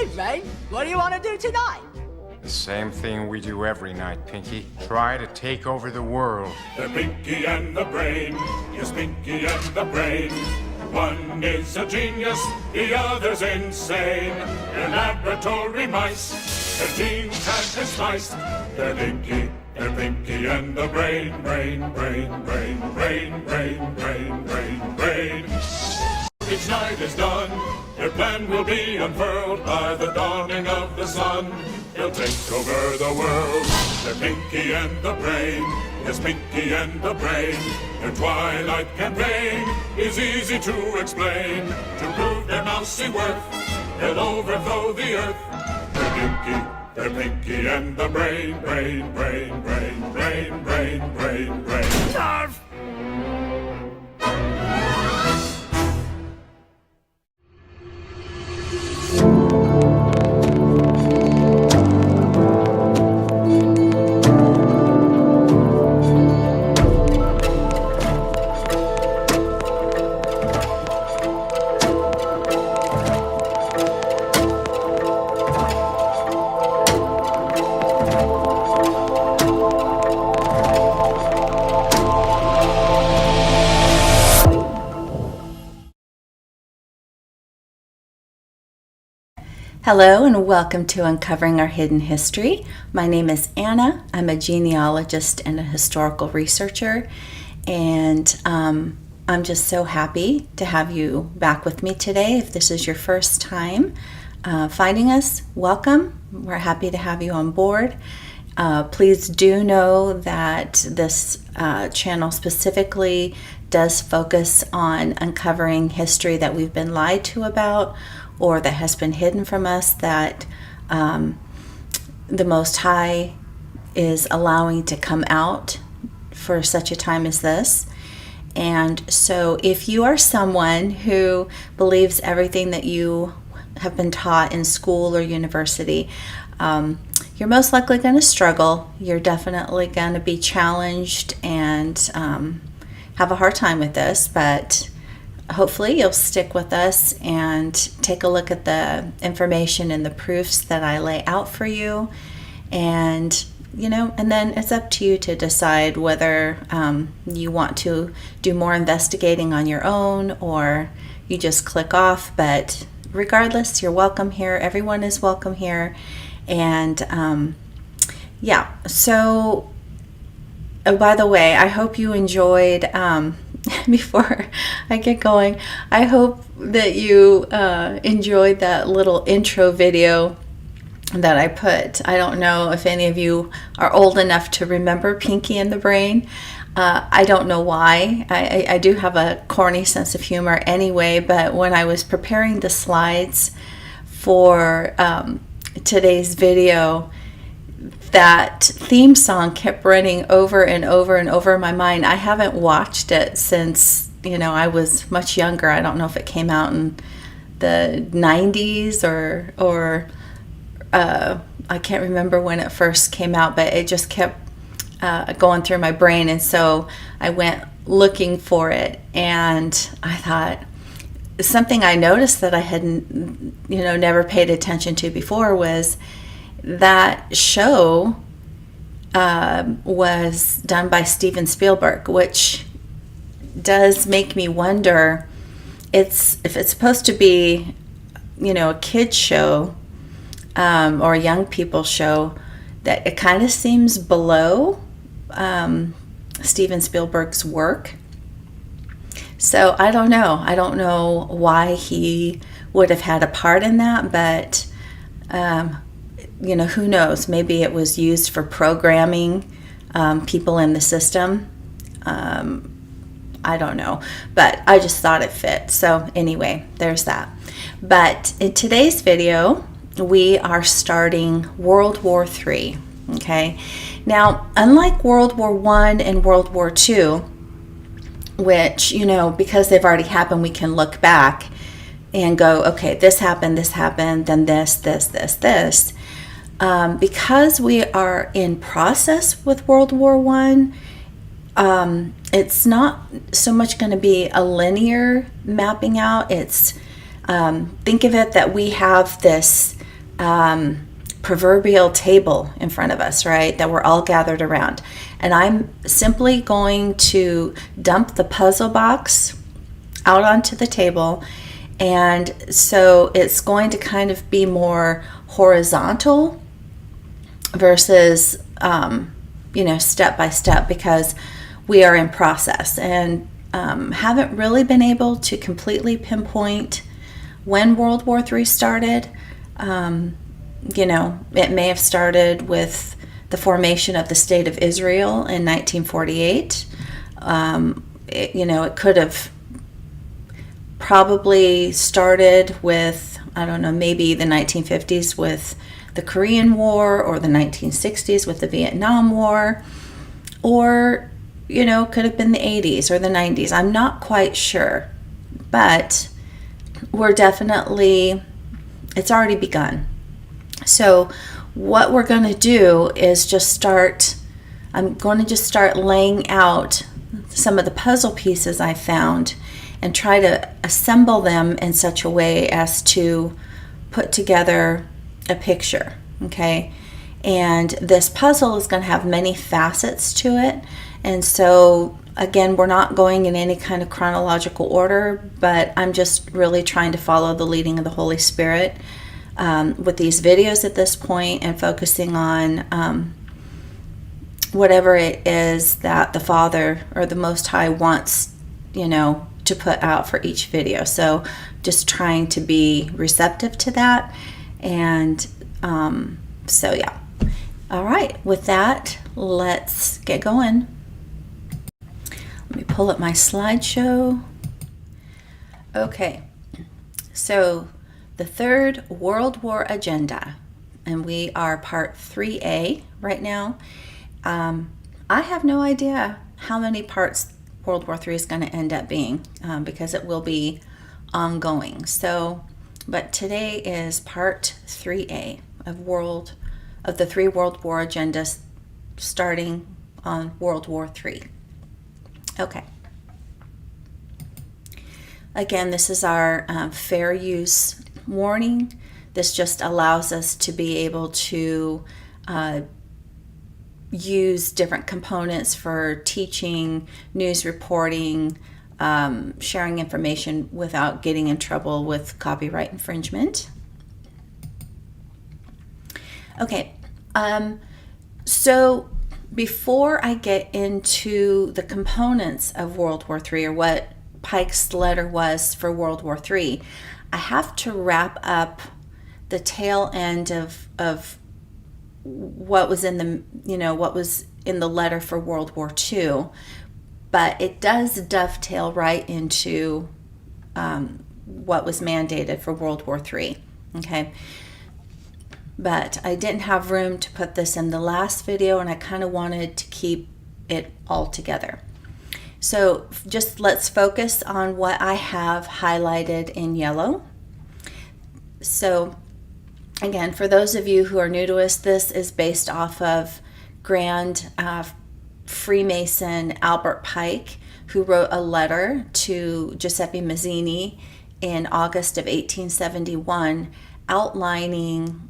Evening. What do you want to do tonight? The same thing we do every night, Pinky. Try to take over the world. They're Pinky and the Brain. Yes, Pinky and the Brain. One is a genius, the other's insane. They're laboratory mice. Their genes have been sliced. They're Pinky and the Brain. Brain, brain, brain, brain, brain, brain, brain, brain. Each night is done. Their plan will be unfurled by the dawning of the sun. They'll take over the world. They're Pinky and the Brain. Yes, Pinky and the Brain. Their twilight campaign is easy to explain. To prove their mousy worth, they'll overthrow the earth. They're Pinky and the Brain. Brain, brain, brain, brain, brain, brain, brain. Narf! Hello and welcome to Uncovering Our Hidden History. My name is Anna. I'm a genealogist and a historical researcher, and I'm just so happy to have you back with me today. If this is your first time finding us, welcome. We're happy to have you on board. Please do know that this channel specifically does focus on uncovering history that we've been lied to about, or that has been hidden from us, that the Most High is allowing to come out for such a time as this. And so if you are someone who believes everything that you have been taught in school or university, you're most likely going to struggle. You're definitely going to be challenged and have a hard time with this, but hopefully you'll stick with us and take a look at the information and the proofs that I lay out for you. And, and then it's up to you to decide whether you want to do more investigating on your own or you just click off. But regardless, you're welcome here. Everyone is welcome here. And so, oh, by the way, I hope you enjoyed before I get going, I hope that you enjoyed that little intro video that I put. I don't know if any of you are old enough to remember Pinky and the Brain. I don't know why. I do have a corny sense of humor anyway, but when I was preparing the slides for today's video, that theme song kept running over and over and over in my mind. I haven't watched it since, I was much younger. I don't know if it came out in the 90s or I can't remember when it first came out, but it just kept going through my brain. And so I went looking for it, and I thought, something I noticed that I hadn't, never paid attention to before was that show was done by Steven Spielberg, which does make me wonder if it's supposed to be, a kid's show or a young people's show, that it kind of seems below Steven Spielberg's work. So I don't know. I don't know why he would have had a part in that, but who knows? Maybe it was used for programming people in the system. I don't know, but I just thought it fit. So anyway, there's that. But in today's video, we are starting World War III. Okay. Now, unlike World War I and World War II, which, because they've already happened, we can look back and go, okay, this happened, then this. Because we are in process with World War I, it's not so much going to be a linear mapping out. It's think of it that we have this proverbial table in front of us, right, that we're all gathered around. And I'm simply going to dump the puzzle box out onto the table. And so it's going to kind of be more horizontal versus, step by step, because we are in process and haven't really been able to completely pinpoint when World War III started. It may have started with the formation of the State of Israel in 1948. It could have probably started with, maybe the 1950s with the Korean War, or the 1960s with the Vietnam War, or, could have been the 80s or the 90s. I'm not quite sure, but we're definitely, it's already begun. So what we're going to do is I'm going to just start laying out some of the puzzle pieces I found and try to assemble them in such a way as to put together a picture, okay? And this puzzle is going to have many facets to it. And so, again, we're not going in any kind of chronological order, but I'm just really trying to follow the leading of the Holy Spirit with these videos at this point, and focusing on whatever it is that the Father or the Most High wants, to put out for each video. So just trying to be receptive to that. And yeah. All right, with that, let's get going. Let me pull up my slideshow. Okay, so the Third World War Agenda, and we are part 3A right now. I have no idea how many parts World War III is going to end up being, because it will be ongoing. But today is part 3A of the 3 World War agendas, starting on World War III. Okay. Again, this is our fair use warning. This just allows us to be able to use different components for teaching, news reporting, sharing information without getting in trouble with copyright infringement. Okay, so before I get into the components of World War III, or what Pike's letter was for World War III, I have to wrap up the tail end of what was in the letter for World War II, but it does dovetail right into what was mandated for World War III. Okay. But I didn't have room to put this in the last video, and I kind of wanted to keep it all together. So just let's focus on what I have highlighted in yellow. So again, for those of you who are new to us, this is based off of Grand Freemason Albert Pike, who wrote a letter to Giuseppe Mazzini in August of 1871 outlining,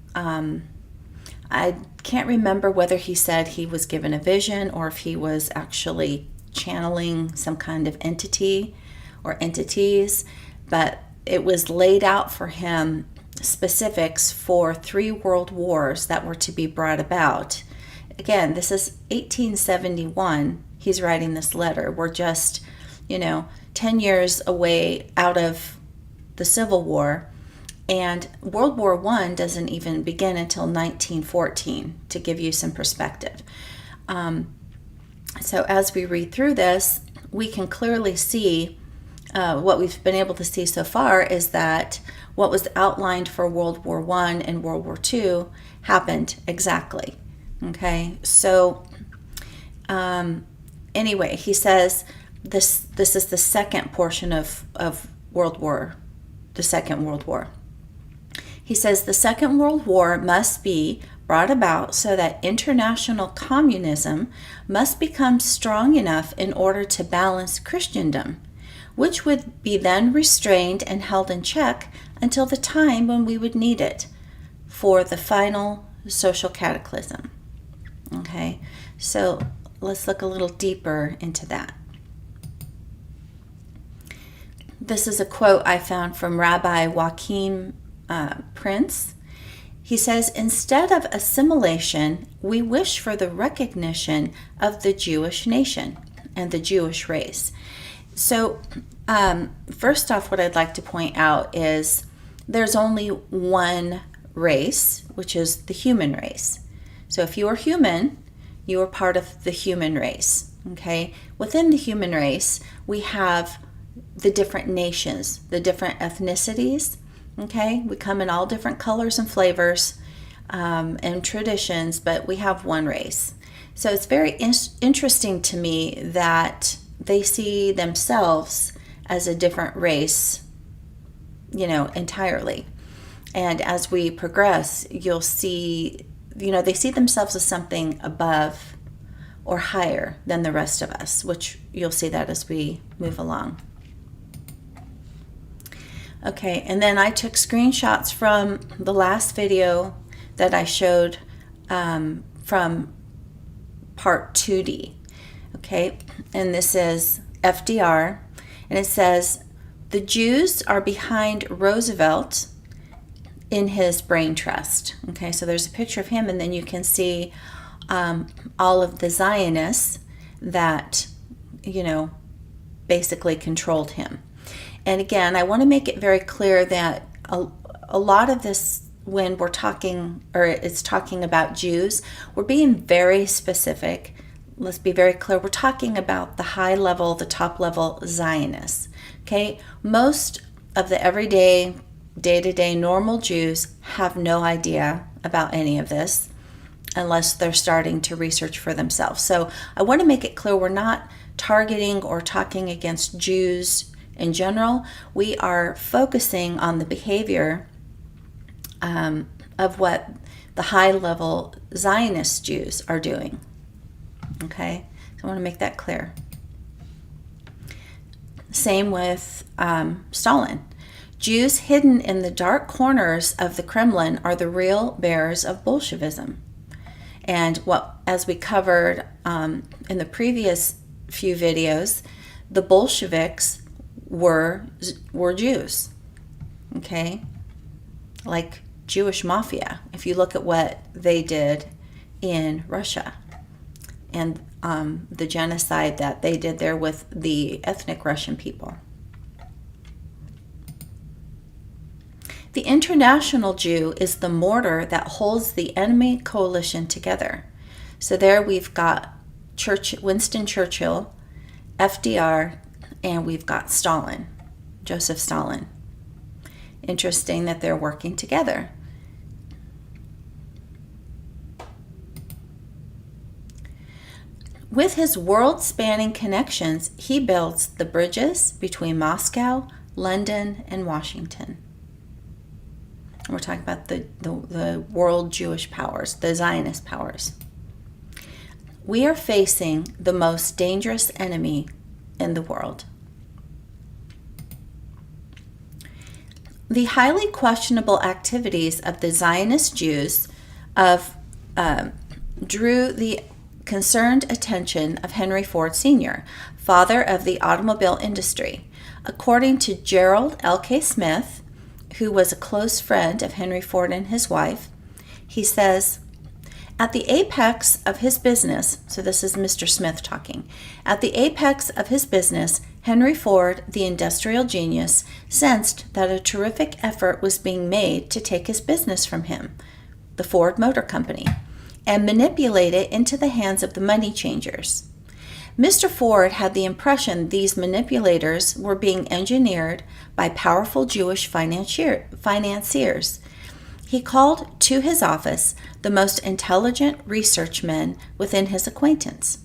I can't remember whether he said he was given a vision or if he was actually channeling some kind of entity or entities, but it was laid out for him specifics for 3 world wars that were to be brought about. Again, this is 1871. He's writing this letter. We're just, 10 years away out of the Civil War. And World War I doesn't even begin until 1914, to give you some perspective. So as we read through this, we can clearly see what we've been able to see so far is that what was outlined for World War I and World War II happened exactly. Okay, so anyway, he says this is the second portion of the Second World War. He says the Second World War must be brought about so that international communism must become strong enough in order to balance Christendom, which would be then restrained and held in check until the time when we would need it. for the final social cataclysm. Okay, so let's look a little deeper into that. This is a quote I found from Rabbi Joachim Prince. He says, "Instead of assimilation, we wish for the recognition of the Jewish nation and the Jewish race." So, first off, what I'd like to point out is there's only one race, which is the human race. So if you are human, you are part of the human race. Okay? Within the human race, we have the different nations, the different ethnicities. Okay? We come in all different colors and flavors and traditions, but we have one race. So it's very interesting to me that they see themselves as a different race, entirely. And as we progress, you'll see, they see themselves as something above or higher than the rest of us, which you'll see that as we move along. Okay, and then I took screenshots from the last video that I showed from part 2D. Okay, and this is FDR, and it says, "The Jews are behind Roosevelt in his brain trust." Okay, so there's a picture of him, and then you can see all of the Zionists that, basically controlled him. And again, I want to make it very clear that a lot of this, when we're talking, or it's talking about Jews, we're being very specific. Let's be very clear. We're talking about the high level, the top level Zionists. Okay? Most of the everyday, day-to-day normal Jews have no idea about any of this unless they're starting to research for themselves. So I want to make it clear we're not targeting or talking against Jews in general. We are focusing on the behavior of what the high-level Zionist Jews are doing. Okay, so I want to make that clear. Same with Stalin. Jews hidden in the dark corners of the Kremlin are the real bearers of Bolshevism. And as we covered in the previous few videos, the Bolsheviks were Jews. Okay, like Jewish mafia. If you look at what they did in Russia and the genocide that they did there with the ethnic Russian people. The international Jew is the mortar that holds the enemy coalition together. So there we've got Winston Churchill, FDR, and we've got Stalin, Joseph Stalin. Interesting that they're working together. With his world-spanning connections, he builds the bridges between Moscow, London, and Washington. We're talking about the world Jewish powers, the Zionist powers. We are facing the most dangerous enemy in the world. The highly questionable activities of the Zionist Jews drew the concerned attention of Henry Ford Sr., father of the automobile industry. According to Gerald L.K. Smith, who was a close friend of Henry Ford and his wife, he says, "At the apex of his business," so this is Mr. Smith talking, "at the apex of his business, Henry Ford, the industrial genius, sensed that a terrific effort was being made to take his business from him, the Ford Motor Company, and manipulate it into the hands of the money changers. Mr. Ford had the impression these manipulators were being engineered by powerful Jewish financiers. He called to his office the most intelligent research men within his acquaintance.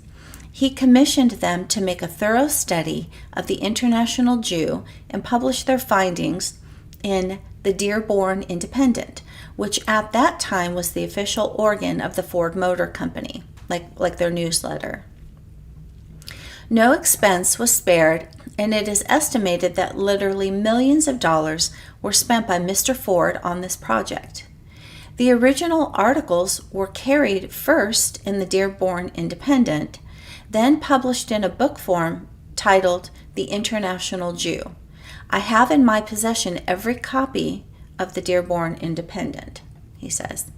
He commissioned them to make a thorough study of the international Jew and publish their findings in the Dearborn Independent, which at that time was the official organ of the Ford Motor Company, like their newsletter. No expense was spared, and it is estimated that literally millions of dollars were spent by Mr. Ford on this project. The original articles were carried first in the Dearborn Independent, then published in a book form titled The International Jew. I have in my possession every copy of the Dearborn Independent, he says.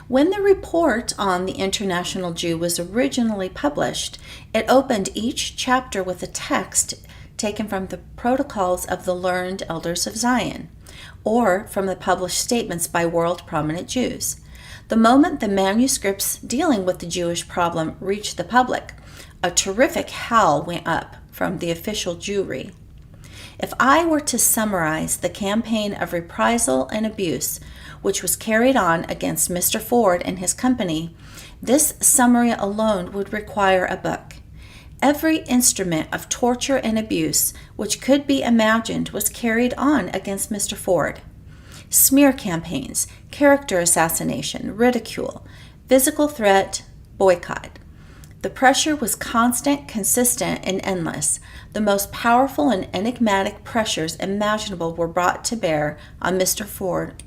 When the report on the International Jew was originally published, it opened each chapter with a text taken from the Protocols of the Learned Elders of Zion, or from the published statements by world prominent Jews. The moment the manuscripts dealing with the Jewish problem reached the public, a terrific howl went up from the official Jewry. If I were to summarize the campaign of reprisal and abuse which was carried on against Mr. Ford and his company, this summary alone would require a book. Every instrument of torture and abuse which could be imagined was carried on against Mr. Ford. Smear campaigns, character assassination, ridicule, physical threat, boycott. The pressure was constant, consistent, and endless. The most powerful and enigmatic pressures imaginable were brought to bear on Mr. Ford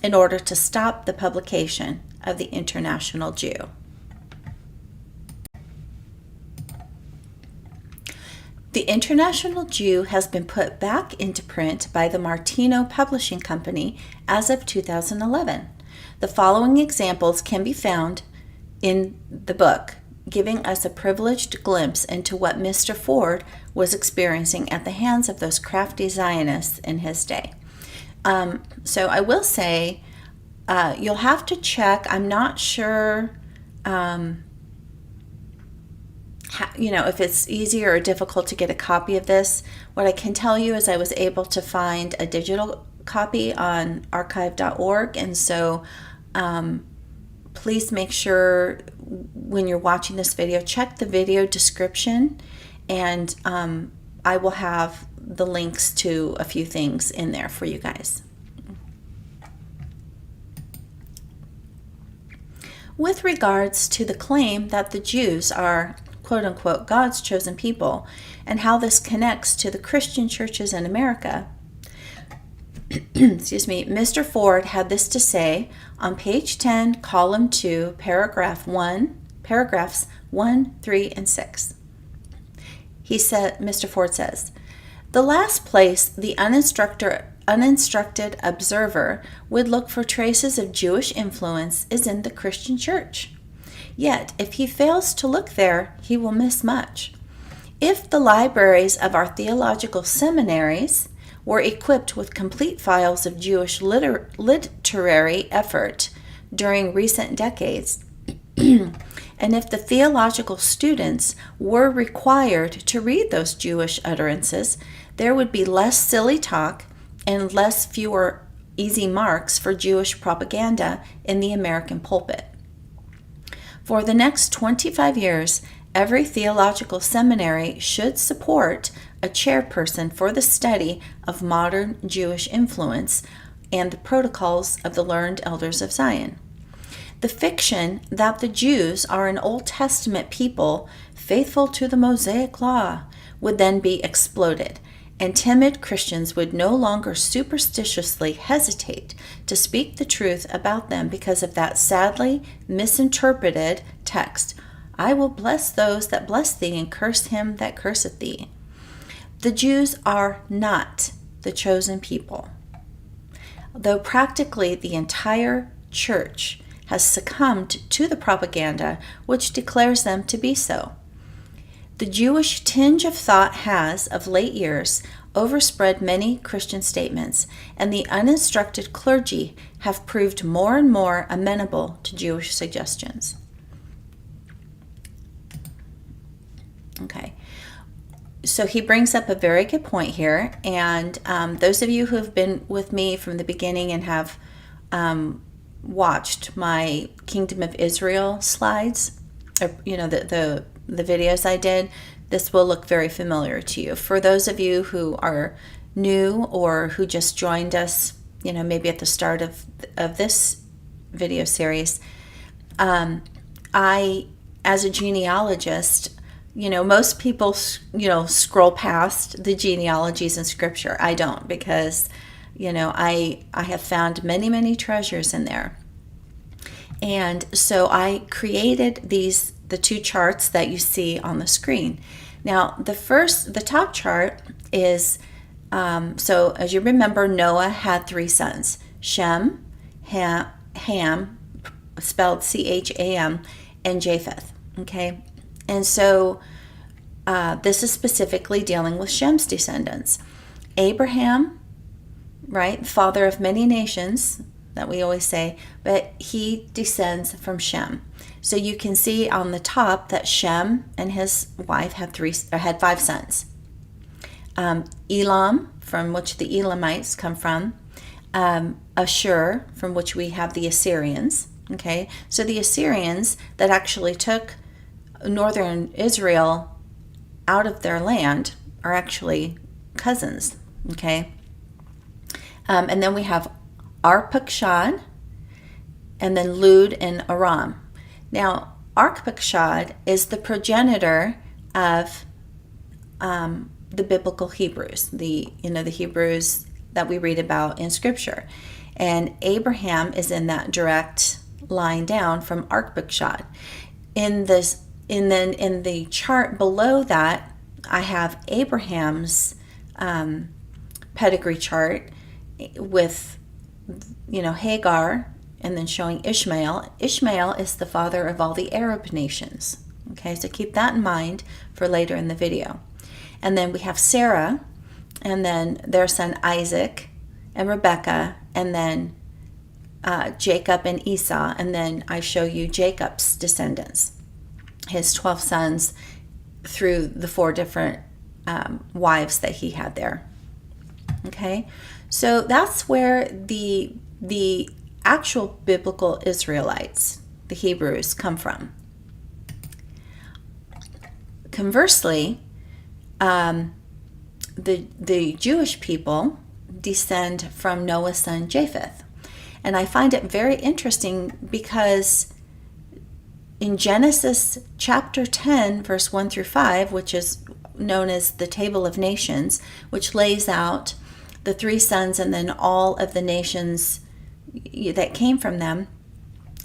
in order to stop the publication of the International Jew. The International Jew has been put back into print by the Martino Publishing Company as of 2011. The following examples can be found in the book, giving us a privileged glimpse into what Mr. Ford was experiencing at the hands of those crafty Zionists in his day. So I will say, you'll have to check. I'm not sure, if it's easier or difficult to get a copy of this. What I can tell you is I was able to find a digital copy on archive.org, and so please make sure when you're watching this video, check the video description, and I will have the links to a few things in there for you guys. With regards to the claim that the Jews are, quote-unquote, God's chosen people, and how this connects to the Christian churches in America, Mr. Ford had this to say on page 10, column 2, paragraphs 1, 3, and 6. Mr. Ford says, the last place the uninstructed observer would look for traces of Jewish influence is in the Christian church. Yet, if he fails to look there, he will miss much. If the libraries of our theological seminaries were equipped with complete files of Jewish literary effort during recent decades, and if the theological students were required to read those Jewish utterances, there would be less silly talk and fewer easy marks for Jewish propaganda in the American pulpit. For the next 25 years, every theological seminary should support a chairperson for the study of modern Jewish influence and the protocols of the learned elders of Zion. The fiction that the Jews are an Old Testament people faithful to the Mosaic Law would then be exploded, and timid Christians would no longer superstitiously hesitate to speak the truth about them because of that sadly misinterpreted text, I will bless those that bless thee and curse him that curseth thee. The Jews are not the chosen people, though practically the entire church has succumbed to the propaganda which declares them to be so. The Jewish tinge of thought has, of late years, overspread many Christian statements, and the uninstructed clergy have proved more and more amenable to Jewish suggestions. Okay, so he brings up a very good point here, and those of you who have been with me from the beginning and have watched my Kingdom of Israel slides, or, the videos I did, this will look very familiar to you. For those of you who are new or who just joined us, maybe at the start of this video series, I, as a genealogist, most people, scroll past the genealogies in Scripture. I don't, because, I have found many, many treasures in there. And so I created the two charts that you see on the screen. Now, the top chart is, so as you remember, Noah had 3 sons, Shem, Ham, spelled Cham, and Japheth, okay? And so this is specifically dealing with Shem's descendants. Abraham, right, father of many nations, that we always say, but he descends from Shem. So you can see on the top that Shem and his wife had 5 sons. Elam, from which the Elamites come from. Ashur, from which we have the Assyrians. Okay, so the Assyrians that actually took northern Israel out of their land are actually cousins. Okay, and then we have Arpachshad, and then Lud and Aram. Now, Arpachshad is the progenitor of the biblical Hebrews, the Hebrews that we read about in Scripture, and Abraham is in that direct line down from Arpachshad. In the chart below that, I have Abraham's pedigree chart with Hagar, and then showing Ishmael. Ishmael is the father of all the Arab nations. Okay, so keep that in mind for later in the video. And then we have Sarah, and then their son Isaac, and Rebekah, and then Jacob and Esau, and then I show you Jacob's descendants, his 12 sons, through the 4 different wives that he had there. Okay, so that's where the actual biblical Israelites, the Hebrews, come from. Conversely, the Jewish people descend from Noah's son Japheth. And I find it very interesting because in Genesis chapter 10, verse 1 through 5, which is known as the Table of Nations, which lays out the 3 sons and then all of the nations that came from them,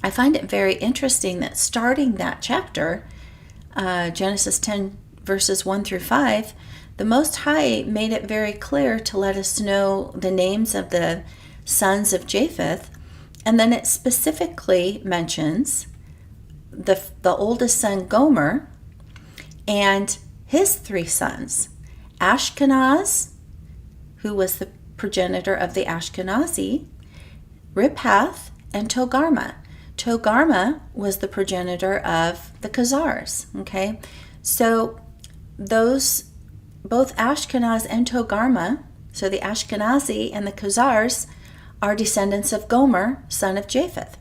I find it very interesting that starting that chapter, Genesis 10, verses 1 through 5, the Most High made it very clear to let us know the names of the sons of Japheth, and then it specifically mentions the oldest son Gomer and his 3 sons, Ashkenaz, who was the progenitor of the Ashkenazi, Riphath, and Togarmah. Togarmah was the progenitor of the Khazars. Okay, so those, both Ashkenaz and Togarmah, so the Ashkenazi and the Khazars, are descendants of Gomer, son of Japheth.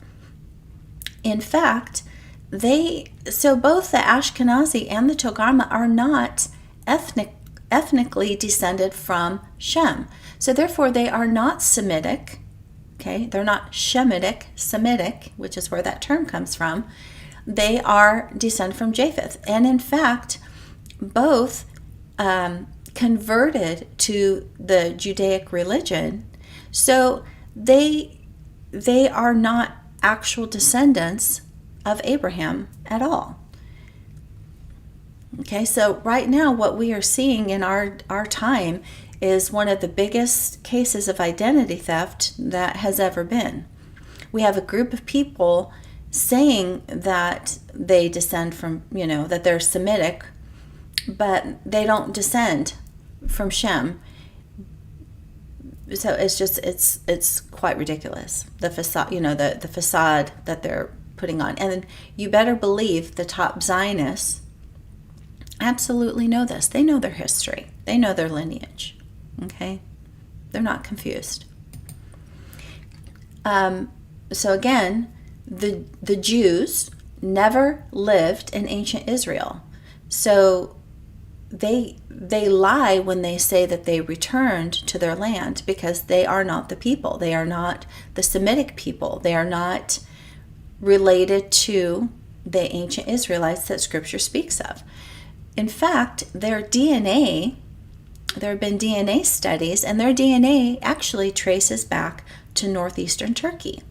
In fact, so both the Ashkenazi and the Togarmah are not ethnically descended from Shem. So therefore they are not Semitic. Okay, they're not Semitic, which is where that term comes from. They are descended from Japheth. And in fact, both converted to the Judaic religion. So they are not actual descendants of Abraham at all. Okay, so right now what we are seeing in our time is one of the biggest cases of identity theft that has ever been. We have a group of people saying that they descend from, that they're Semitic, but they don't descend from Shem. So it's quite ridiculous, the facade, the facade that they're putting on. And you better believe the top Zionists absolutely know this. They know their history. They know their lineage. Okay? They're not confused. So again, the Jews never lived in ancient Israel. So they lie when they say that they returned to their land, because they are not the people. They are not the Semitic people. They are not related to the ancient Israelites that Scripture speaks of. In fact, their DNA there have been DNA studies, and their DNA actually traces back to northeastern Turkey.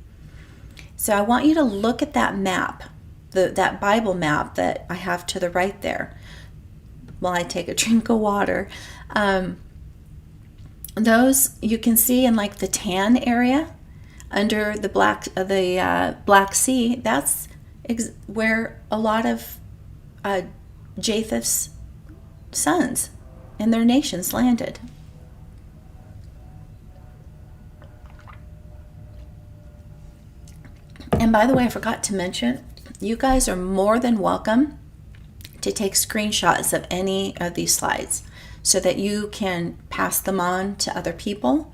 So I want you to look at that map, that Bible map that I have to the right there, while I take a drink of water. Those you can see in like the tan area under the Black Sea. That's where a lot of Japheth's sons and their nations landed. And by the way, I forgot to mention, you guys are more than welcome to take screenshots of any of these slides so that you can pass them on to other people.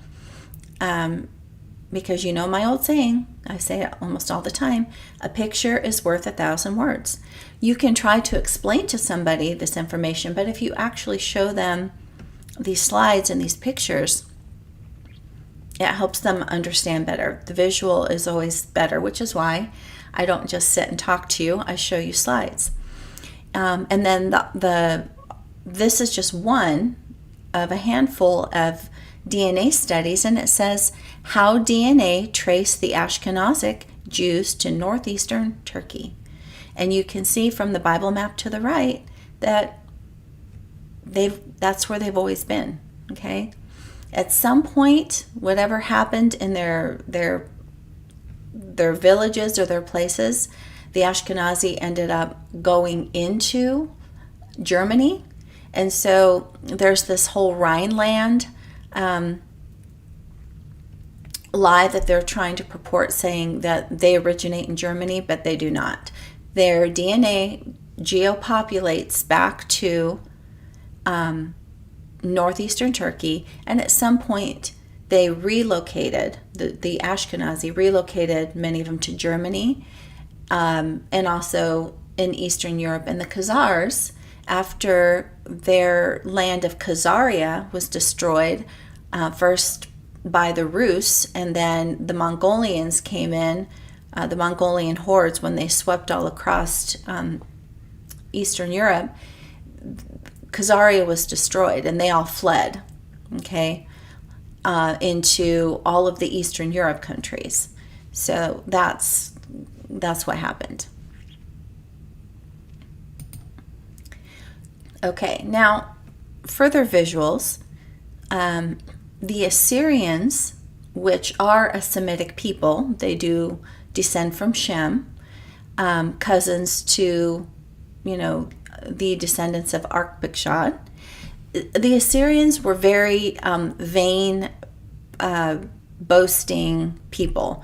Because you know my old saying, I say it almost all the time, a picture is worth 1,000 words. You can try to explain to somebody this information, but if you actually show them these slides and these pictures, it helps them understand better. The visual is always better, which is why I don't just sit and talk to you. I show you slides. And then this is just one of a handful of DNA studies, and it says how DNA traced the Ashkenazic Jews to northeastern Turkey. And you can see from the Bible map to the right that that's where they've always been. Okay? At some point, whatever happened in their villages or their places, the Ashkenazi ended up going into Germany. And so there's this whole Rhineland lie that they're trying to purport, saying that they originate in Germany, but they do not. Their DNA geopopulates back to northeastern Turkey, and at some point they relocated, the Ashkenazi relocated many of them to Germany, and also in Eastern Europe. And the Khazars, after their land of Khazaria was destroyed, first by the Rus, and then the Mongolians came in, the Mongolian hordes, when they swept all across Eastern Europe, Khazaria was destroyed, and they all fled, okay, into all of the Eastern Europe countries. So that's what happened. Okay, now further visuals. The Assyrians, which are a Semitic people, they do descend from Shem, cousins to, the descendants of Arpachshad. The Assyrians were very vain, boasting people.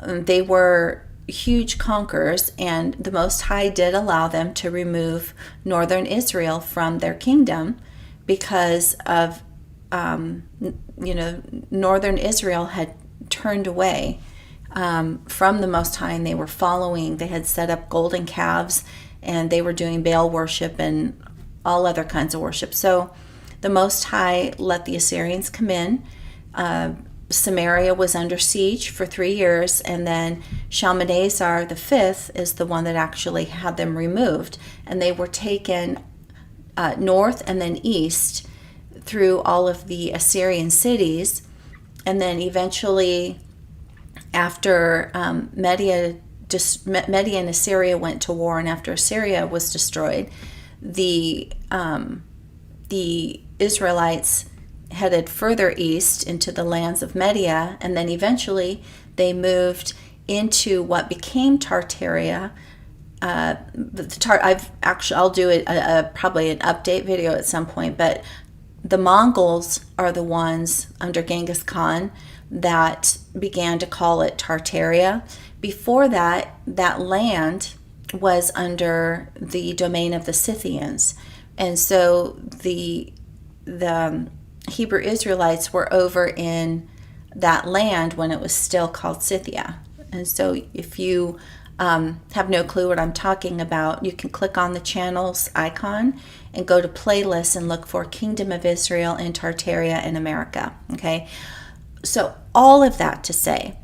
They were huge conquerors, and the Most High did allow them to remove northern Israel from their kingdom because of, northern Israel had turned away from the Most High, and they had set up golden calves, and they were doing Baal worship and all other kinds of worship. So the Most High let the Assyrians come in. Samaria was under siege for 3 years, and then Shalmaneser V is the one that actually had them removed, and they were taken north and then east through all of the Assyrian cities. And then eventually, after Media and Assyria went to war, and after Assyria was destroyed, the Israelites headed further east into the lands of Media, and then eventually they moved into what became Tartaria. I'll do probably an update video at some point, but the Mongols are the ones under Genghis Khan that began to call it Tartaria. Before that, that land was under the domain of the Scythians, and so the Hebrew Israelites were over in that land when it was still called Scythia. And so if you have no clue what I'm talking about, you can click on the channel's icon and go to playlists and look for Kingdom of Israel and Tartaria in America. Okay, so all of that to say,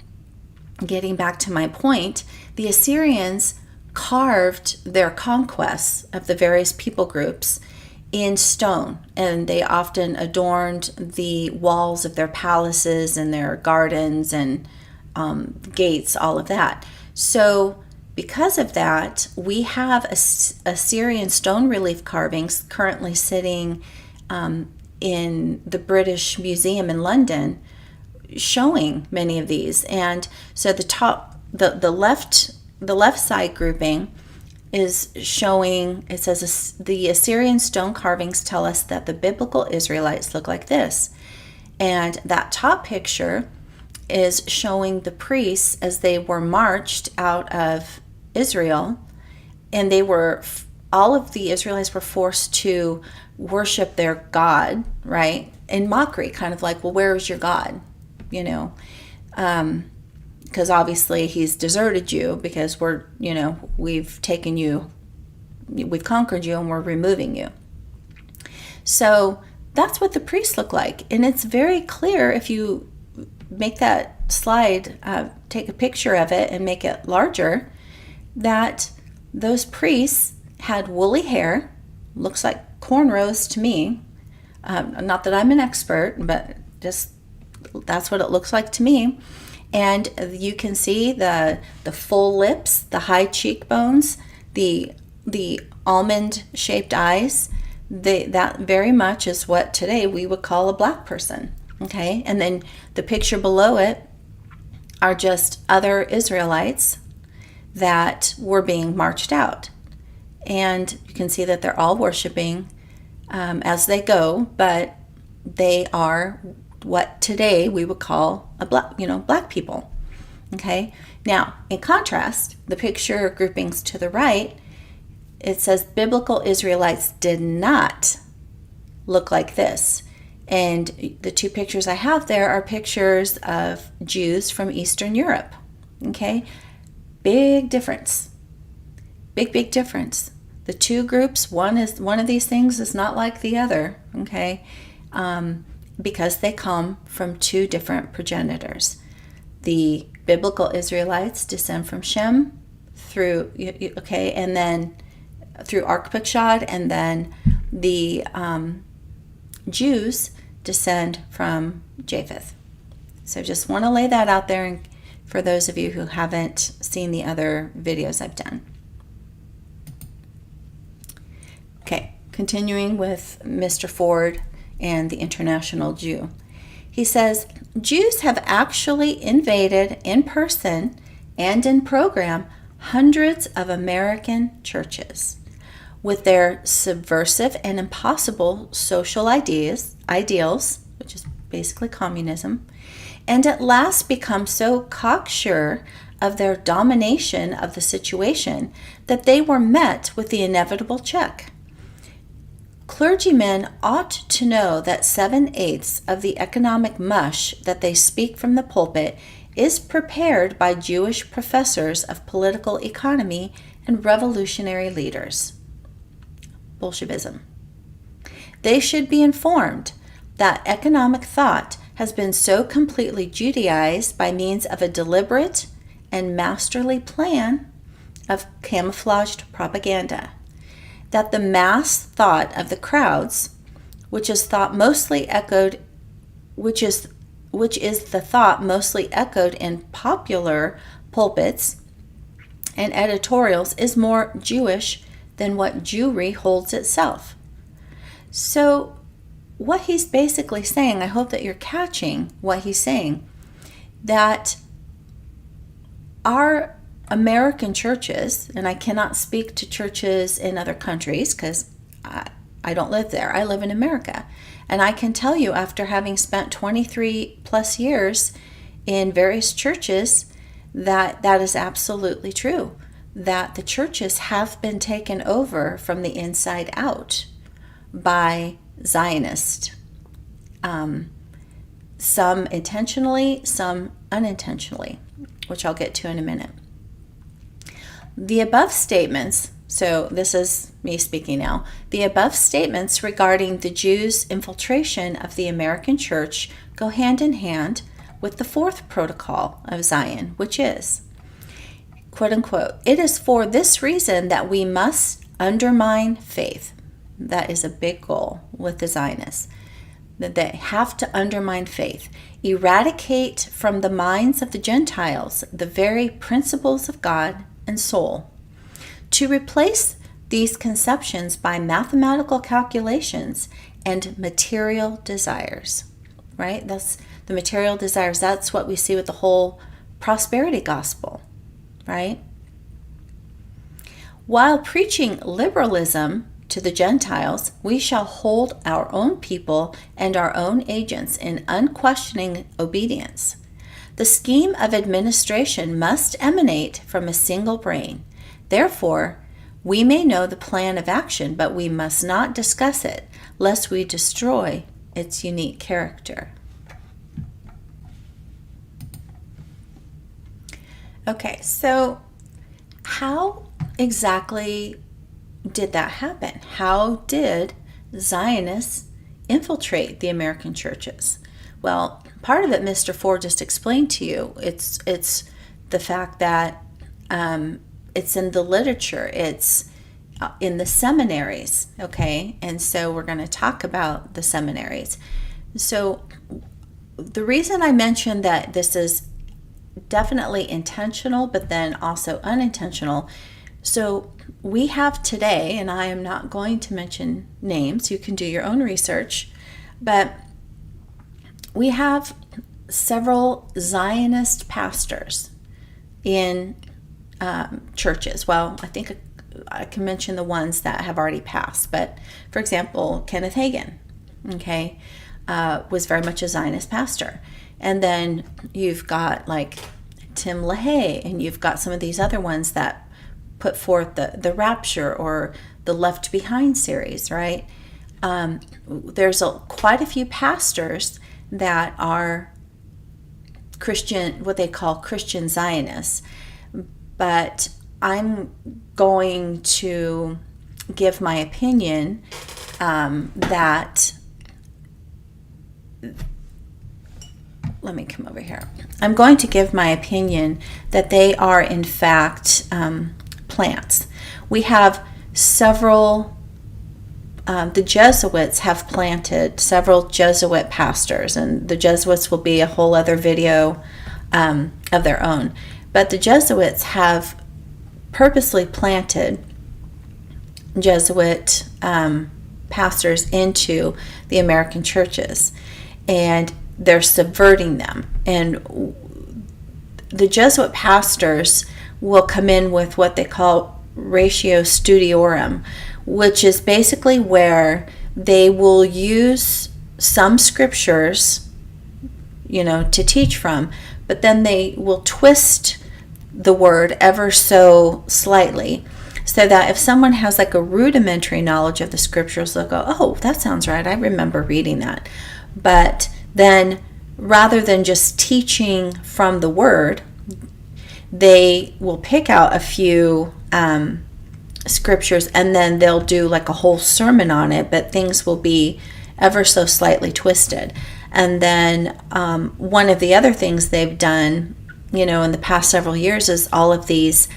getting back to my point, the Assyrians carved their conquests of the various people groups in stone, and they often adorned the walls of their palaces and their gardens and gates, all of that. So because of that, we have Assyrian stone relief carvings currently sitting in the British Museum in London, showing many of these. And so the left side grouping is showing, it says the Assyrian stone carvings tell us that the biblical Israelites look like this. And that top picture is showing the priests as they were marched out of Israel, and all of the Israelites were forced to worship their God, right? In mockery, kind of like, well, where is your God? Because obviously he's deserted you, because we've taken you, we've conquered you, and we're removing you. So that's what the priests look like. And it's very clear if you make that slide, take a picture of it and make it larger, that those priests had woolly hair, looks like cornrows to me. Not that I'm an expert, but just that's what it looks like to me. And you can see the full lips, the high cheekbones, the almond-shaped eyes. That very much is what today we would call a black person. Okay, and then the picture below it are just other Israelites that were being marched out. And you can see that they're all worshiping as they go, but they are what today we would call black people. Okay, now in contrast, the picture groupings to the right, it says biblical Israelites did not look like this. And the two pictures I have there are pictures of Jews from Eastern Europe. Okay, big difference. Big difference. The two groups, one of these things is not like the other. Okay, because they come from two different progenitors. The biblical Israelites descend from Shem and then through Arpachshad, and then the Jews descend from Japheth. So just want to lay that out there for those of you who haven't seen the other videos I've done. Okay, continuing with Mr. Ford and the International Jew. He says, Jews have actually invaded in person and in program hundreds of American churches with their subversive and impossible social ideals, which is basically communism, and at last become so cocksure of their domination of the situation that they were met with the inevitable check. Clergymen ought to know that 7/8 of the economic mush that they speak from the pulpit is prepared by Jewish professors of political economy and revolutionary leaders. Bolshevism. They should be informed that economic thought has been so completely Judaized by means of a deliberate and masterly plan of camouflaged propaganda, that the mass thought of the crowds, which is the thought mostly echoed in popular pulpits and editorials, is more Jewish than what Jewry holds itself. So what he's basically saying, I hope that you're catching what he's saying, that our American churches, and I cannot speak to churches in other countries because I don't live there. I live in America. And I can tell you, after having spent 23 plus years in various churches, that is absolutely true. That the churches have been taken over from the inside out by Zionists. Some intentionally, some unintentionally, which I'll get to in a minute. The above statements, so this is me speaking now, the above statements regarding the Jews' infiltration of the American church go hand in hand with the fourth protocol of Zion, which is, quote unquote, it is for this reason that we must undermine faith, That is a big goal with the Zionists. That they have to undermine faith, eradicate from the minds of the Gentiles the very principles of God and soul, to replace these conceptions by mathematical calculations and material desires, right? That's the material desires. That's what we see with the whole prosperity gospel, right? While preaching liberalism to the Gentiles, we shall hold our own people and our own agents in unquestioning obedience. The scheme of administration must emanate from a single brain. Therefore, we may know the plan of action, but we must not discuss it, lest we destroy its unique character. Okay, so how exactly did that happen? How did Zionists infiltrate the American churches? Well, part of it Mr. Ford just explained to you. It's the fact that it's in the literature, it's in the seminaries, okay? And so we're going to talk about the seminaries. So the reason I mentioned that this is definitely intentional, but then also unintentional. So we have today, and I am not going to mention names, you can do your own research, but we have several Zionist pastors in churches. Well, I think I can mention the ones that have already passed, but for example, Kenneth Hagin, okay, was very much a Zionist pastor. And then you've got like Tim LaHaye, and you've got some of these other ones that put forth the Rapture or the Left Behind series, right? There's quite a few pastors that are Christian, what they call Christian Zionists. But I'm going to give my opinion that, let me come over here. I'm going to give my opinion that they are in fact plants. We have several, the Jesuits have planted several Jesuit pastors, and the Jesuits will be a whole other video of their own. But the Jesuits have purposely planted Jesuit pastors into the American churches, and they're subverting them. And the Jesuit pastors will come in with what they call ratio studiorum, which is basically where they will use some scriptures, to teach from, but then they will twist the word ever so slightly, so that if someone has like a rudimentary knowledge of the scriptures, they'll go, oh, that sounds right, I remember reading that. But then rather than just teaching from the word, they will pick out a few scriptures, and then they'll do like a whole sermon on it, but things will be ever so slightly twisted. And then one of the other things they've done, in the past several years, is all of these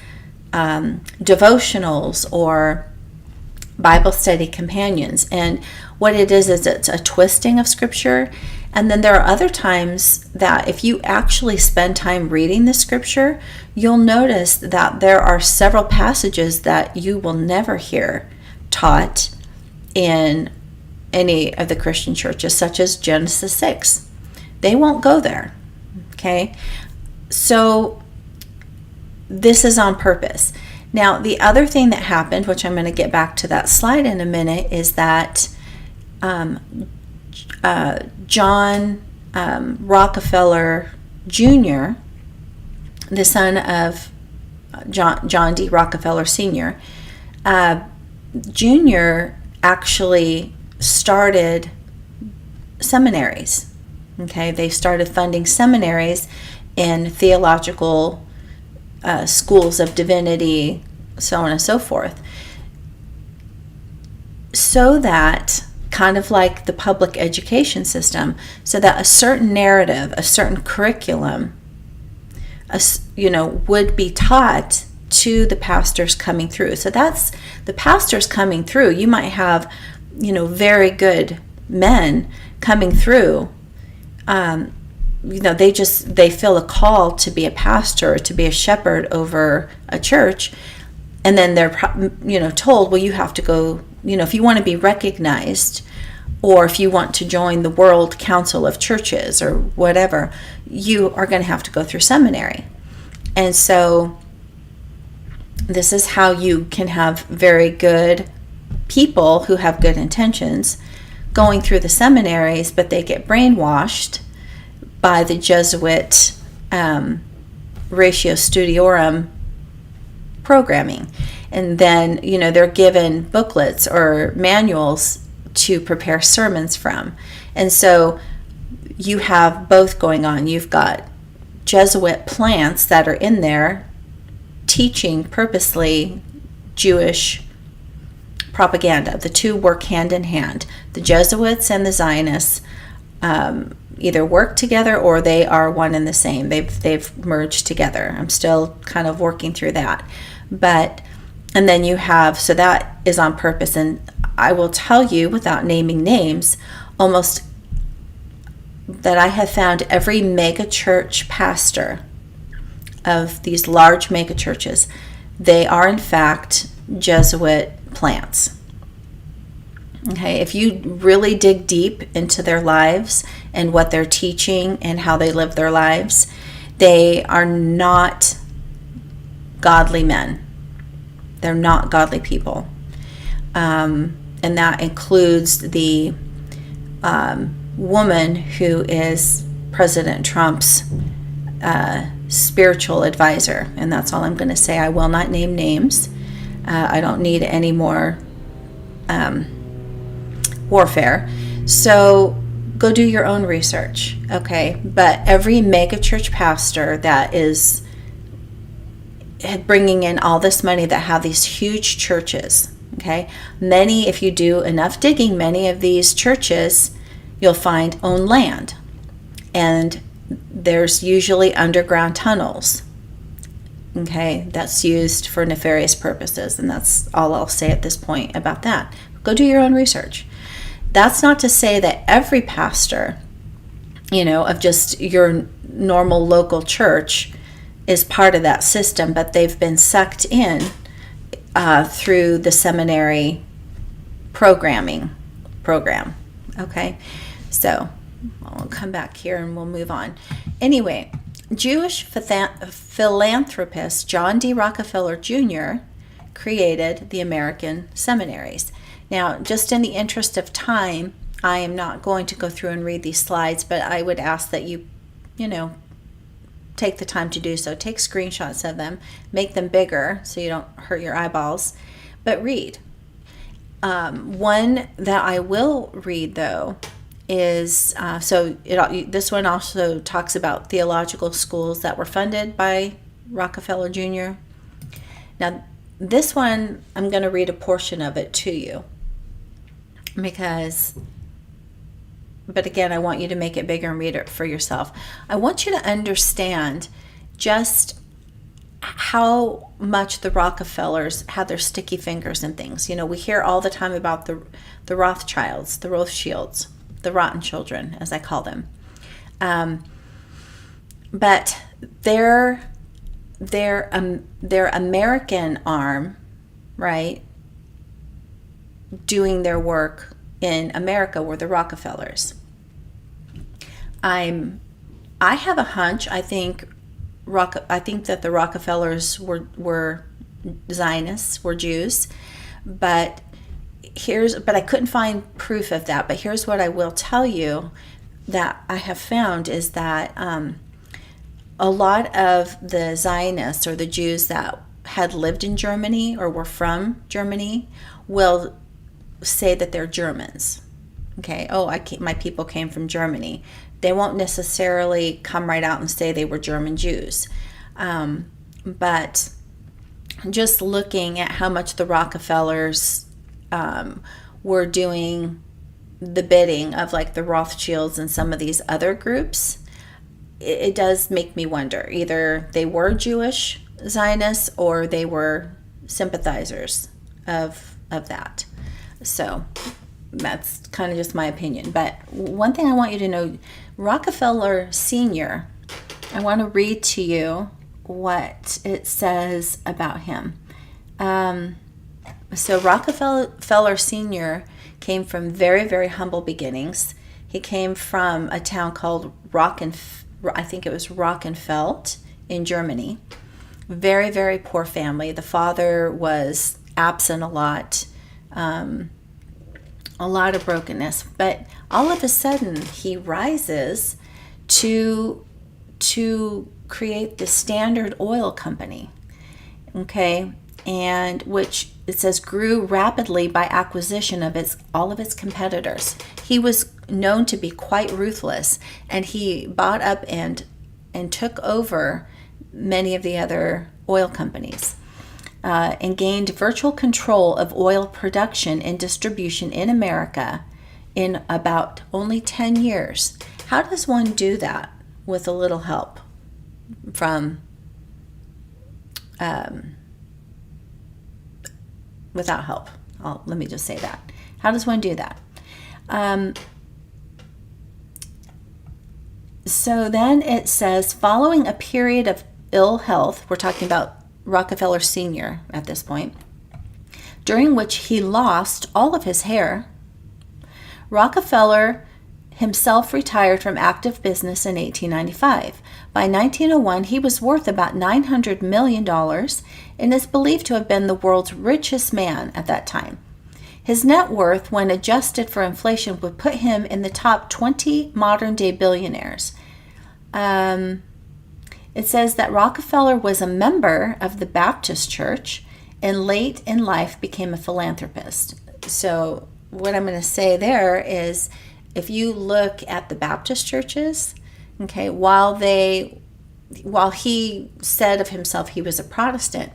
devotionals or Bible study companions. And what it is it's a twisting of scripture. And then there are other times that if you actually spend time reading the scripture, you'll notice that there are several passages that you will never hear taught in any of the Christian churches, such as Genesis 6. They won't go there, okay? So this is on purpose. Now, the other thing that happened, which I'm going to get back to that slide in a minute, is that John Rockefeller Jr., the son of John D. Rockefeller Sr., Jr. actually started seminaries. Okay, they started funding seminaries in theological schools of divinity, so on and so forth, so that, kind of like the public education system, so that a certain narrative, a certain curriculum, would be taught to the pastors coming through. So that's the pastors coming through. You might have very good men coming through, they feel a call to be a pastor, to be a shepherd over a church, and then they're told, well, you have to go, if you want to be recognized, or if you want to join the World Council of Churches or whatever, you are going to have to go through seminary. And so this is how you can have very good people who have good intentions going through the seminaries, but they get brainwashed by the Jesuit Ratio Studiorum programming. And then, they're given booklets or manuals to prepare sermons from. And so you have both going on. You've got Jesuit plants that are in there teaching purposely Jewish propaganda. The two work hand in hand. The Jesuits and the Zionists either work together or they are one and the same. They've merged together. I'm still kind of working through that. And then you have, so that is on purpose. And I will tell you, without naming names, almost that I have found every mega church pastor of these large mega churches, they are in fact Jesuit plants. Okay, if you really dig deep into their lives and what they're teaching and how they live their lives, they are not godly men. They're not godly people. And that includes the woman who is President Trump's spiritual advisor. And that's all I'm going to say. I will not name names. I don't need any more warfare. So go do your own research, okay? But every megachurch pastor that is bringing in all this money, that have these huge churches, okay? Many, if you do enough digging, many of these churches you'll find own land. And there's usually underground tunnels, okay? That's used for nefarious purposes. And that's all I'll say at this point about that. Go do your own research. That's not to say that every pastor, of just your normal local church is part of that system, but they've been sucked in through the seminary program. Okay, so I'll come back here and we'll move on. Anyway, Jewish philanthropist John D. Rockefeller Jr. created the American seminaries. Now, just in the interest of time, I am not going to go through and read these slides, but I would ask that you take the time to do so. Take screenshots of them, make them bigger so you don't hurt your eyeballs, but read. One that I will read, though, is, this one also talks about theological schools that were funded by Rockefeller Jr. Now, this one, I'm going to read a portion of it to you but again, I want you to make it bigger and read it for yourself. I want you to understand just how much the Rockefellers had their sticky fingers in things. We hear all the time about the Rothschilds, the Rothschilds, the rotten children, as I call them. But their American arm, right, doing their work in America were the Rockefellers. I have a hunch. I think that the Rockefellers were Zionists, were Jews, but I couldn't find proof of that. But here's what I will tell you that I have found is that a lot of the Zionists or the Jews that had lived in Germany or were from Germany will say that they're Germans. Okay, my people came from Germany. They won't necessarily come right out and say they were German Jews. But just looking at how much the Rockefellers were doing the bidding of like the Rothschilds and some of these other groups, it does make me wonder. Either they were Jewish Zionists or they were sympathizers of that. So That's kind of just my opinion. But one thing I want you to know, Rockefeller Sr., I want to read to you what it says about him. So Rockefeller Sr. came from very, very humble beginnings. He came from a town called Rockenfeld in Germany. Very, very poor family. The father was absent a lot of brokenness. But all of a sudden, he rises to create the Standard Oil Company, okay, and which it says grew rapidly by acquisition of all of its competitors. He was known to be quite ruthless, and he bought up and took over many of the other oil companies, and gained virtual control of oil production and distribution in America in about only 10 years. How does one do that with a little help from without help? Let me just say that. How does one do that? So then it says, following a period of ill health, we're talking about Rockefeller Sr. at this point, during which he lost all of his hair, Rockefeller himself retired from active business in 1895. By 1901, he was worth about $900 million and is believed to have been the world's richest man at that time. His net worth, when adjusted for inflation, would put him in the top 20 modern-day billionaires. It says that Rockefeller was a member of the Baptist Church and late in life became a philanthropist. So what I'm going to say there is, if you look at the Baptist churches, okay, while he said of himself he was a Protestant,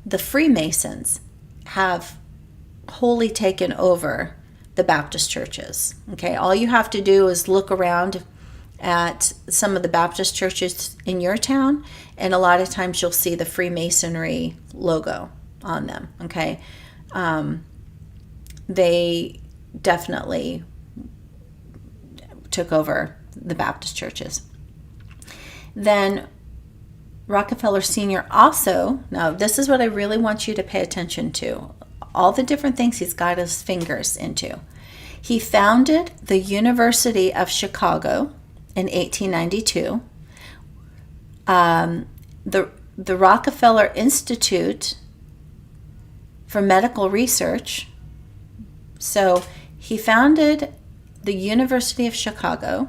the Freemasons have wholly taken over the Baptist churches. Okay, all you have to do is look around at some of the Baptist churches in your town, and a lot of times you'll see the Freemasonry logo on them. Okay, they definitely took over the Baptist churches. Then Rockefeller Sr. also, now this is what I really want you to pay attention to, all the different things he's got his fingers into. He founded the University of Chicago in 1892, the Rockefeller Institute for Medical Research. So he founded the University of Chicago,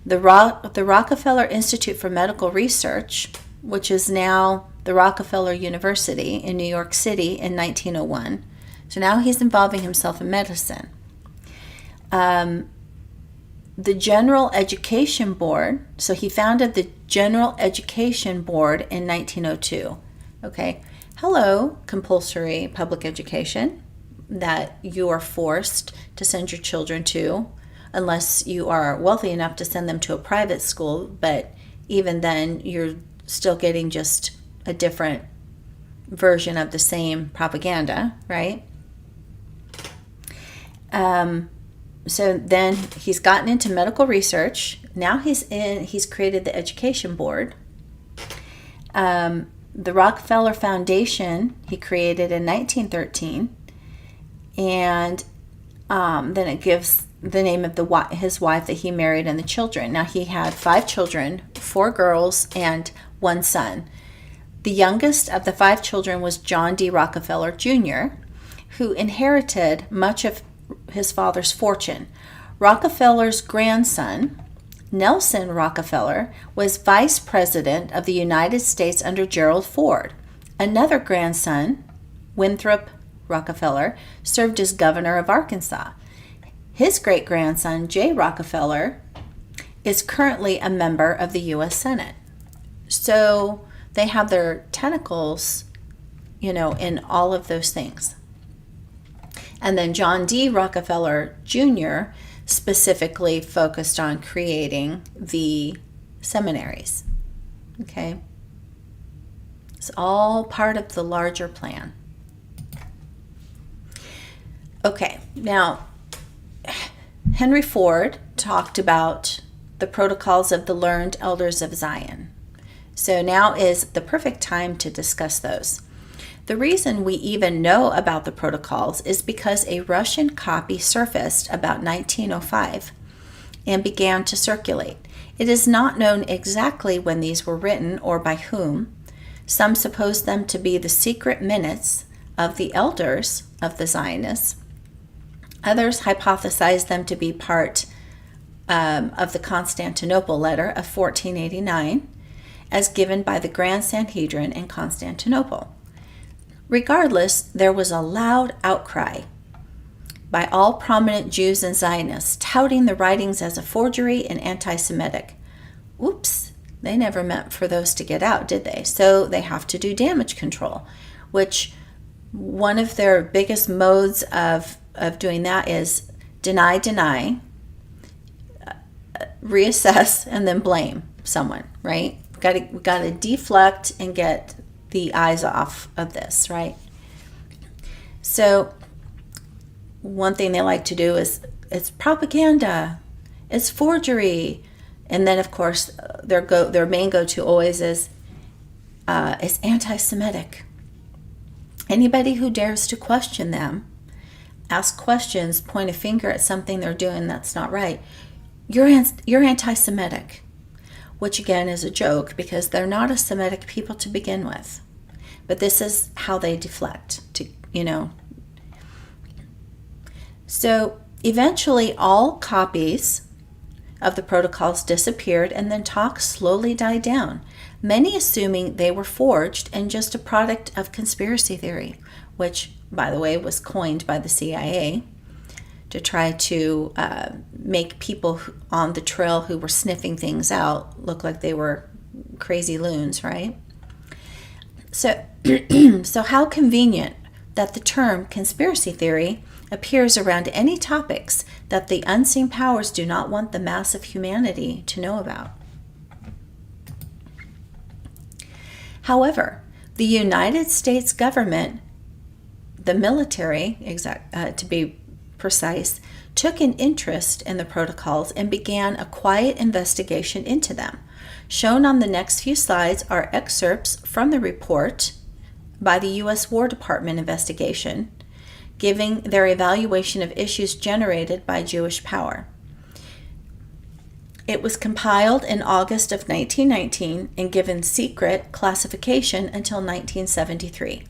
the Rockefeller Institute for Medical Research, which is now the Rockefeller University in New York City in 1901. So now he's involving himself in medicine. The General Education Board, so he founded the General Education Board in 1902. Okay, hello, compulsory public education that you are forced to send your children to, unless you are wealthy enough to send them to a private school, but even then you're still getting just a different version of the same propaganda, right? So then he's gotten into medical research. Now he's created the Education Board. The Rockefeller Foundation he created in 1913, and then it gives the name of his wife that he married and the children. Now he had 5 children, 4 girls and 1 son. The youngest of the 5 children was John D. Rockefeller Jr., who inherited much of his father's fortune. Rockefeller's grandson, Nelson Rockefeller, was vice president of the United States under Gerald Ford. Another grandson, Winthrop Rockefeller, served as governor of Arkansas. His great-grandson, Jay Rockefeller, is currently a member of the U.S. Senate. So they have their tentacles, in all of those things. And then John D. Rockefeller Jr. specifically focused on creating the seminaries. Okay? It's all part of the larger plan. Okay, now Henry Ford talked about the protocols of the learned elders of Zion. So now is the perfect time to discuss those. The reason we even know about the protocols is because a Russian copy surfaced about 1905 and began to circulate. It is not known exactly when these were written or by whom. Some suppose them to be the secret minutes of the elders of the Zionists. Others hypothesize them to be part of the Constantinople letter of 1489, as given by the Grand Sanhedrin in Constantinople. Regardless, there was a loud outcry by all prominent Jews and Zionists, touting the writings as a forgery and anti-Semitic. Oops, they never meant for those to get out, did they? So they have to do damage control, which one of their biggest modes of doing that is deny, reassess, and then blame someone, right? We got to deflect and get the eyes off of this, right? So one thing they like to do is it's propaganda, it's forgery, and then of course their main go-to always is it's anti-Semitic. Anybody who dares to question them, ask questions, point a finger at something they're doing that's not right, you're anti-Semitic, which again is a joke because they're not a Semitic people to begin with. But this is how they deflect, So eventually all copies of the protocols disappeared and then talk slowly died down, many assuming they were forged and just a product of conspiracy theory, which, by the way, was coined by the CIA to try to make people on the trail who were sniffing things out look like they were crazy loons, right? So, so how convenient that the term conspiracy theory appears around any topics that the unseen powers do not want the mass of humanity to know about. However, the United States government, the military, to be precise, took an interest in the protocols and began a quiet investigation into them. Shown on the next few slides are excerpts from the report by the U.S. War Department investigation, giving their evaluation of issues generated by Jewish power. It was compiled in August of 1919 and given secret classification until 1973.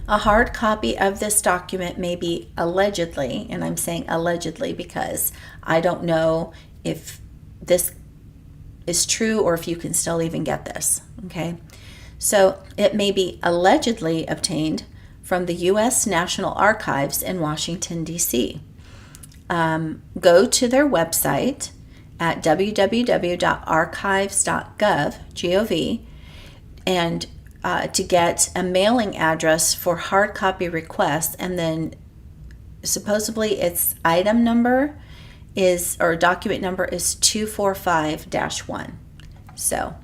A hard copy of this document may be allegedly, and I'm saying allegedly because I don't know if this is true or if you can still even get this, okay? So it may be allegedly obtained from the U.S. National Archives in Washington, D.C. Go to their website at www.archives.gov, and to get a mailing address for hard copy requests, and then supposedly its item number or document number is 245-1. So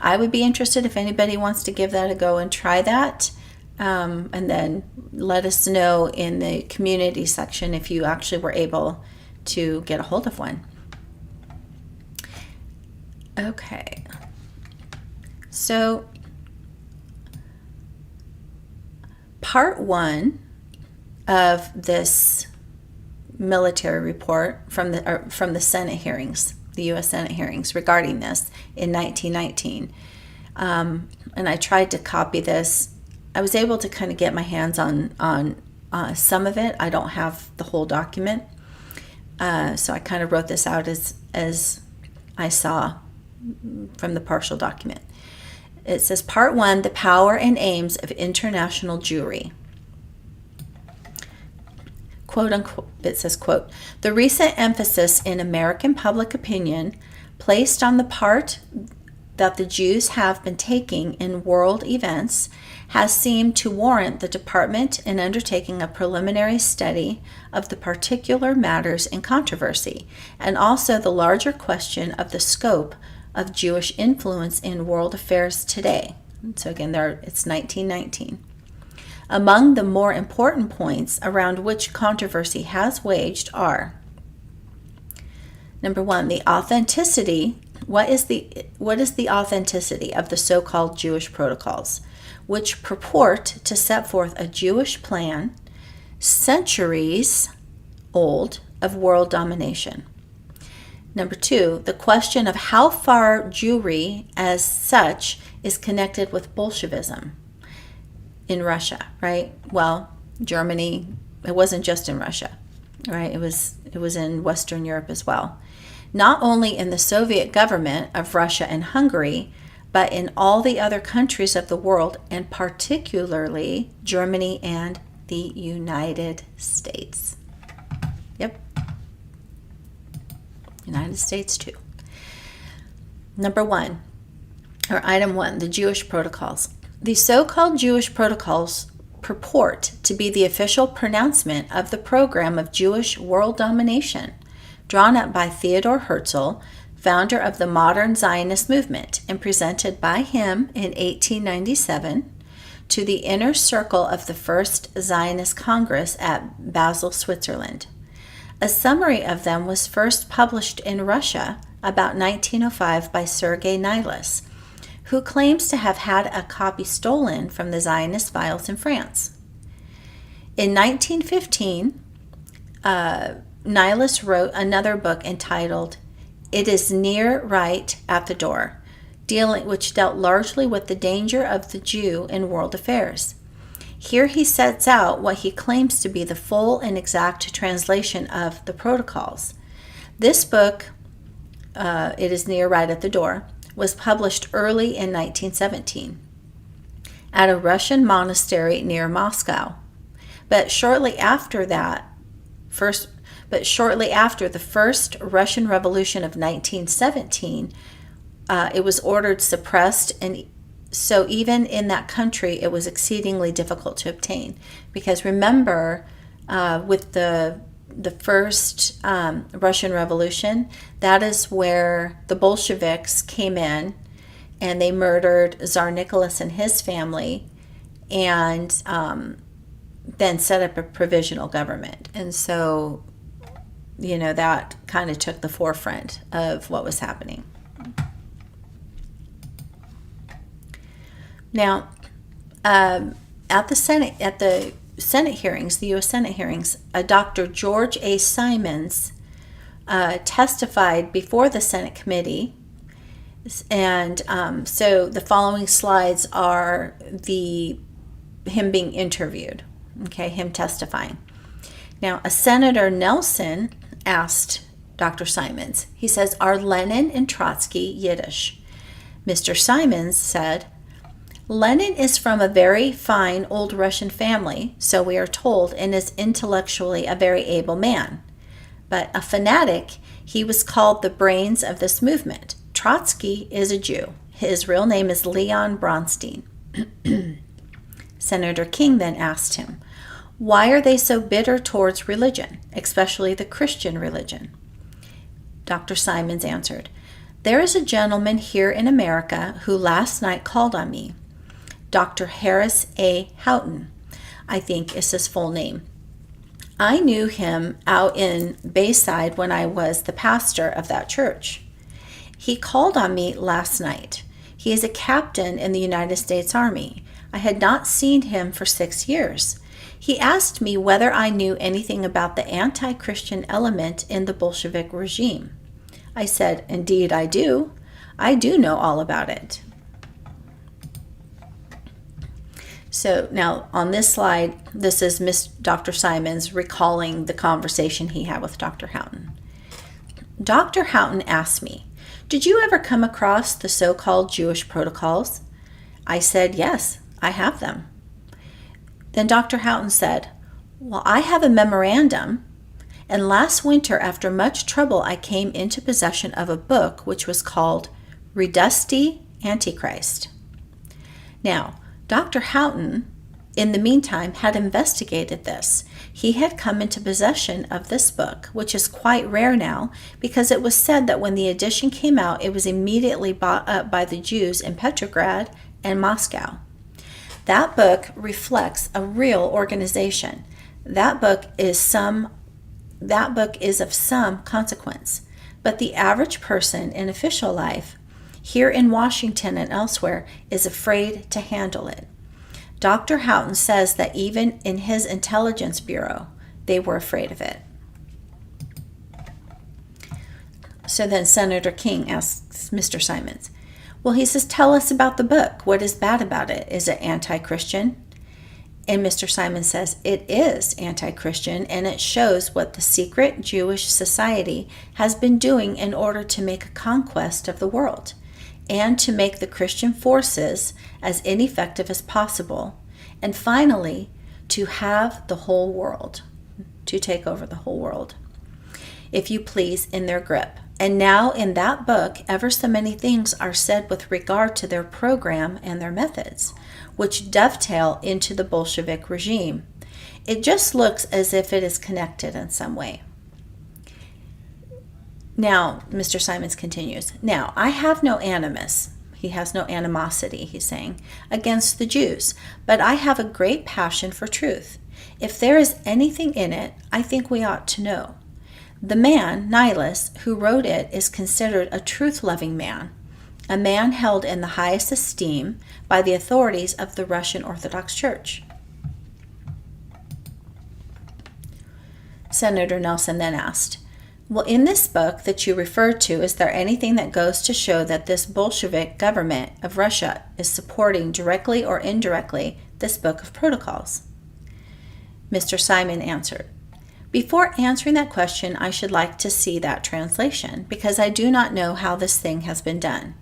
I would be interested if anybody wants to give that a go and try that. And then let us know in the community section if you actually were able to get a hold of one. Okay. So part one of this military report from the Senate hearings, the U.S. Senate hearings regarding this in 1919. And I tried to copy this. I was able to kind of get my hands on some of it. I don't have the whole document. So I kind of wrote this out as I saw from the partial document. It says, Part 1, The Power and Aims of International Jewry. Quote unquote, it says, quote, the recent emphasis in American public opinion placed on the part that the Jews have been taking in world events has seemed to warrant the department in undertaking a preliminary study of the particular matters in controversy, and also the larger question of the scope of Jewish influence in world affairs today. So again, it's 1919. Among the more important points around which controversy has waged are Number one, the authenticity. What is the authenticity of the so-called Jewish protocols, which purport to set forth a Jewish plan, centuries old, of world domination? Number two, the question of how far Jewry as such is connected with Bolshevism in Russia, right? Well, Germany, it wasn't just in Russia, right? It was in Western Europe as well. Not only in the Soviet government of Russia and Hungary, but in all the other countries of the world, and particularly Germany and the United States. Yep. United States too. Number one, or item one, the Jewish protocols. The so-called Jewish protocols purport to be the official pronouncement of the program of Jewish world domination, drawn up by Theodor Herzl, founder of the modern Zionist movement, and presented by him in 1897 to the inner circle of the First Zionist Congress at Basel, Switzerland. A summary of them was first published in Russia about 1905 by Sergei Nilus, who claims to have had a copy stolen from the Zionist files in France. In 1915, Nilus wrote another book entitled "It is Near Right at the Door," which dealt largely with the danger of the Jew in world affairs. Here he sets out what he claims to be the full and exact translation of the protocols. This book, "It is Near Right at the Door," was published early in 1917 at a Russian monastery near Moscow. But shortly after the first Russian Revolution of 1917, it was ordered suppressed, and so even in that country, it was exceedingly difficult to obtain. Because remember, with the first Russian Revolution, that is where the Bolsheviks came in and they murdered Tsar Nicholas and his family, and then set up a provisional government. And so, that kind of took the forefront of what was happening. Now, at the Senate hearings, the U.S. Senate hearings, Dr. George A. Simons testified before the Senate committee, and so the following slides are him being interviewed, him testifying. Now, a Senator Nelson asked Dr. Simons, he says, "Are Lenin and Trotsky Yiddish?" Mr. Simons said, "Lenin is from a very fine old Russian family, so we are told, and is intellectually a very able man. But a fanatic, he was called the brains of this movement. Trotsky is a Jew. His real name is Leon Bronstein." Senator King then asked him, "Why are they so bitter towards religion, especially the Christian religion?" Dr. Simons answered, "There is a gentleman here in America who last night called on me. Dr. Harris A. Houghton, I think is his full name. I knew him out in Bayside when I was the pastor of that church. He called on me last night. He is a captain in the United States Army. I had not seen him for 6 years. He asked me whether I knew anything about the anti-Christian element in the Bolshevik regime. I said, indeed I do. I do know all about it." So now on this slide, this is Dr. Simons recalling the conversation he had with Dr. Houghton. "Dr. Houghton asked me, 'Did you ever come across the so-called Jewish protocols?' I said, 'Yes, I have them.' Then Dr. Houghton said, 'Well, I have a memorandum, and last winter after much trouble I came into possession of a book which was called Redusti Antichrist.' Now, Dr. Houghton, in the meantime, had investigated this. He had come into possession of this book, which is quite rare now, because it was said that when the edition came out, it was immediately bought up by the Jews in Petrograd and Moscow. That book reflects a real organization. That book is of some consequence. but the average person in official life, here in Washington and elsewhere, is afraid to handle it. Dr. Houghton says that even in his intelligence bureau, they were afraid of it. So then Senator King asks Mr. Simons, well, he says, tell us about the book. What is bad about it? Is it anti-Christian? And Mr. Simons says, it is anti-Christian, and it shows what the secret Jewish society has been doing in order to make a conquest of the world and to make the Christian forces as ineffective as possible, and finally, to have the whole world, to take over the whole world, if you please, in their grip. And now in that book, ever so many things are said with regard to their program and their methods, which dovetail into the Bolshevik regime. It just looks as if it is connected in some way. Now, Mr. Simons continues, now, I have no animus. He has no animosity, he's saying, against the Jews, but I have a great passion for truth. If there is anything in it, I think we ought to know. The man, Nihilus, who wrote it is considered a truth-loving man, a man held in the highest esteem by the authorities of the Russian Orthodox Church. Senator Nelson then asked, well, in this book that you referred to, is there anything that goes to show that this Bolshevik government of Russia is supporting directly or indirectly this book of protocols? Mr. Simon answered, before answering that question, I should like to see that translation, because I do not know how this thing has been done.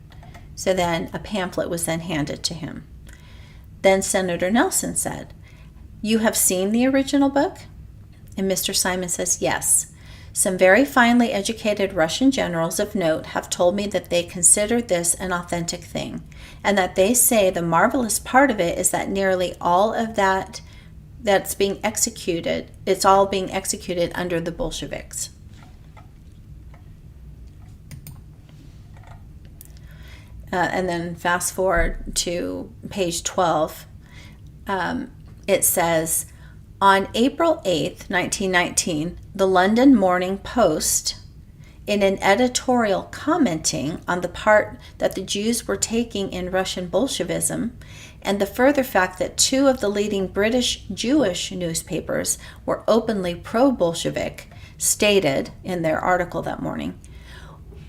So then a pamphlet was then handed to him. Then Senator Nelson said, you have seen the original book? And Mr. Simon says, yes. Some very finely educated Russian generals of note have told me that they consider this an authentic thing, and that they say the marvelous part of it is that nearly all of that's being executed, it's all being executed under the Bolsheviks. And then fast forward to page 12. It says, on April 8th, 1919, the London Morning Post, in an editorial commenting on the part that the Jews were taking in Russian Bolshevism, and the further fact that two of the leading British Jewish newspapers were openly pro-Bolshevik, stated in their article that morning,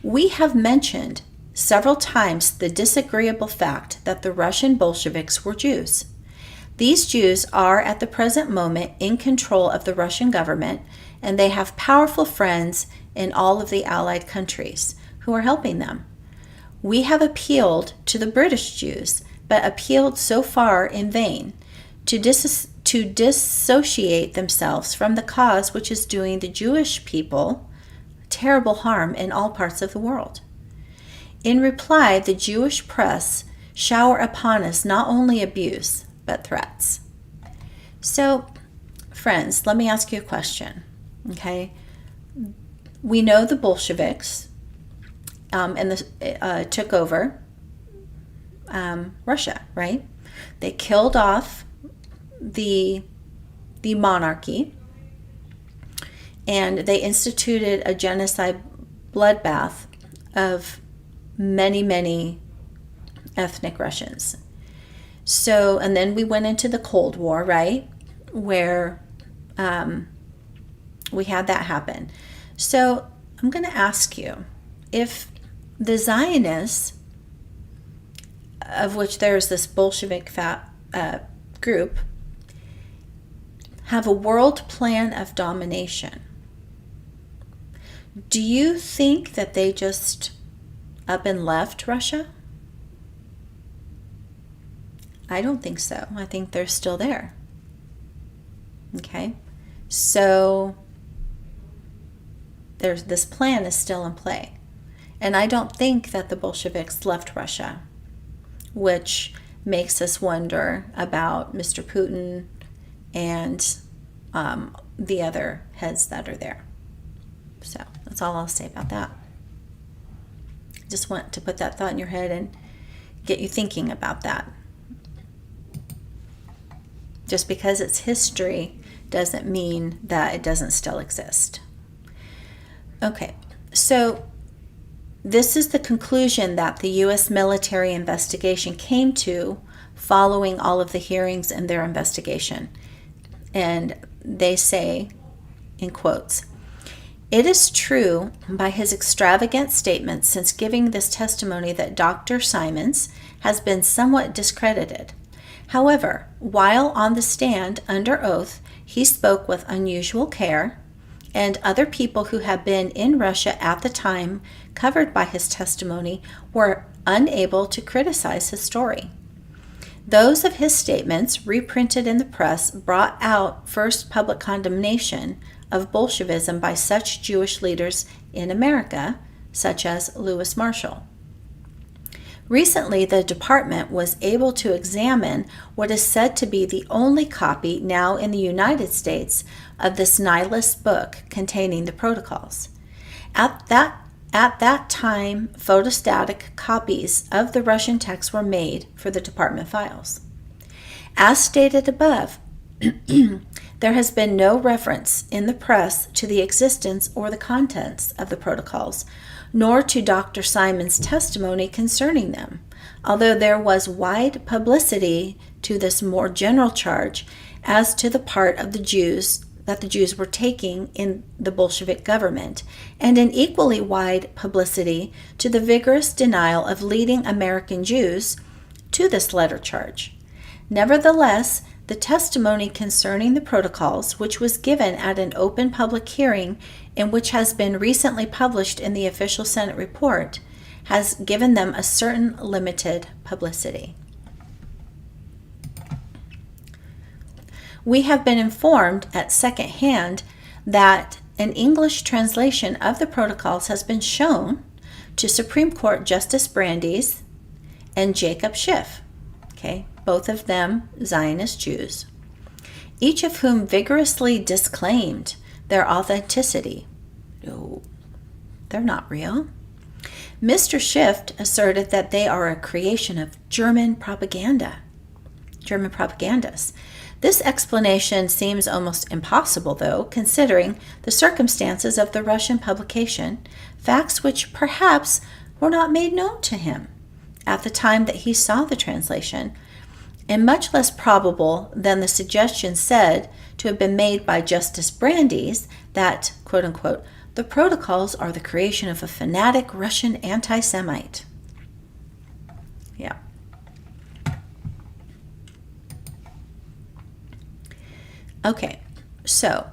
we have mentioned several times the disagreeable fact that the Russian Bolsheviks were Jews. These Jews are at the present moment in control of the Russian government, and they have powerful friends in all of the Allied countries who are helping them. We have appealed to the British Jews, but appealed so far in vain, to dissociate themselves from the cause which is doing the Jewish people terrible harm in all parts of the world. In reply, the Jewish press shower upon us not only abuse, but threats. So, friends, let me ask you a question, okay? We know the Bolsheviks took over Russia, right? They killed off the monarchy, and they instituted a genocide bloodbath of many, many ethnic Russians. So, and then we went into the Cold War, right? Where we had that happen. So I'm going to ask you, if the Zionists, of which there's this Bolshevik group, have a world plan of domination, do you think that they just up and left Russia? I don't think so. I think they're still there. Okay? So this plan is still in play. And I don't think that the Bolsheviks left Russia, which makes us wonder about Mr. Putin and the other heads that are there. So that's all I'll say about that. Just want to put that thought in your head and get you thinking about that. Just because it's history doesn't mean that it doesn't still exist. Okay, so This is the conclusion that the U.S. military investigation came to following all of the hearings in their investigation. And they say, in quotes, "It is true by his extravagant statements since giving this testimony that Dr. Simons has been somewhat discredited. However, while on the stand under oath, he spoke with unusual care, and other people who have been in Russia at the time covered by his testimony were unable to criticize his story. Those of his statements reprinted in the press brought out first public condemnation of Bolshevism by such Jewish leaders in America, such as Louis Marshall. Recently, the department was able to examine what is said to be the only copy now in the United States of this nihilist book containing the protocols. At that time, photostatic copies of the Russian text were made for the department files. As stated above, there has been no reference in the press to the existence or the contents of the protocols, nor to Dr. Simon's testimony concerning them, although there was wide publicity to this more general charge as to the part of the Jews that the Jews were taking in the Bolshevik government, and an equally wide publicity to the vigorous denial of leading American Jews to this latter charge. Nevertheless, the testimony concerning the protocols, which was given at an open public hearing and which has been recently published in the official Senate report, has given them a certain limited publicity. We have been informed at second hand that an English translation of the protocols has been shown to Supreme Court Justice Brandeis and Jacob Schiff, both of them Zionist Jews, each of whom vigorously disclaimed their authenticity. No, they're not real. Mr. Schiff asserted that they are a creation of German propagandists. This explanation seems almost impossible, though, considering the circumstances of the Russian publication, facts which perhaps were not made known to him at the time that he saw the translation, and much less probable than the suggestion said to have been made by Justice Brandeis that, quote-unquote, the protocols are the creation of a fanatic Russian anti-Semite. Yeah. Okay, so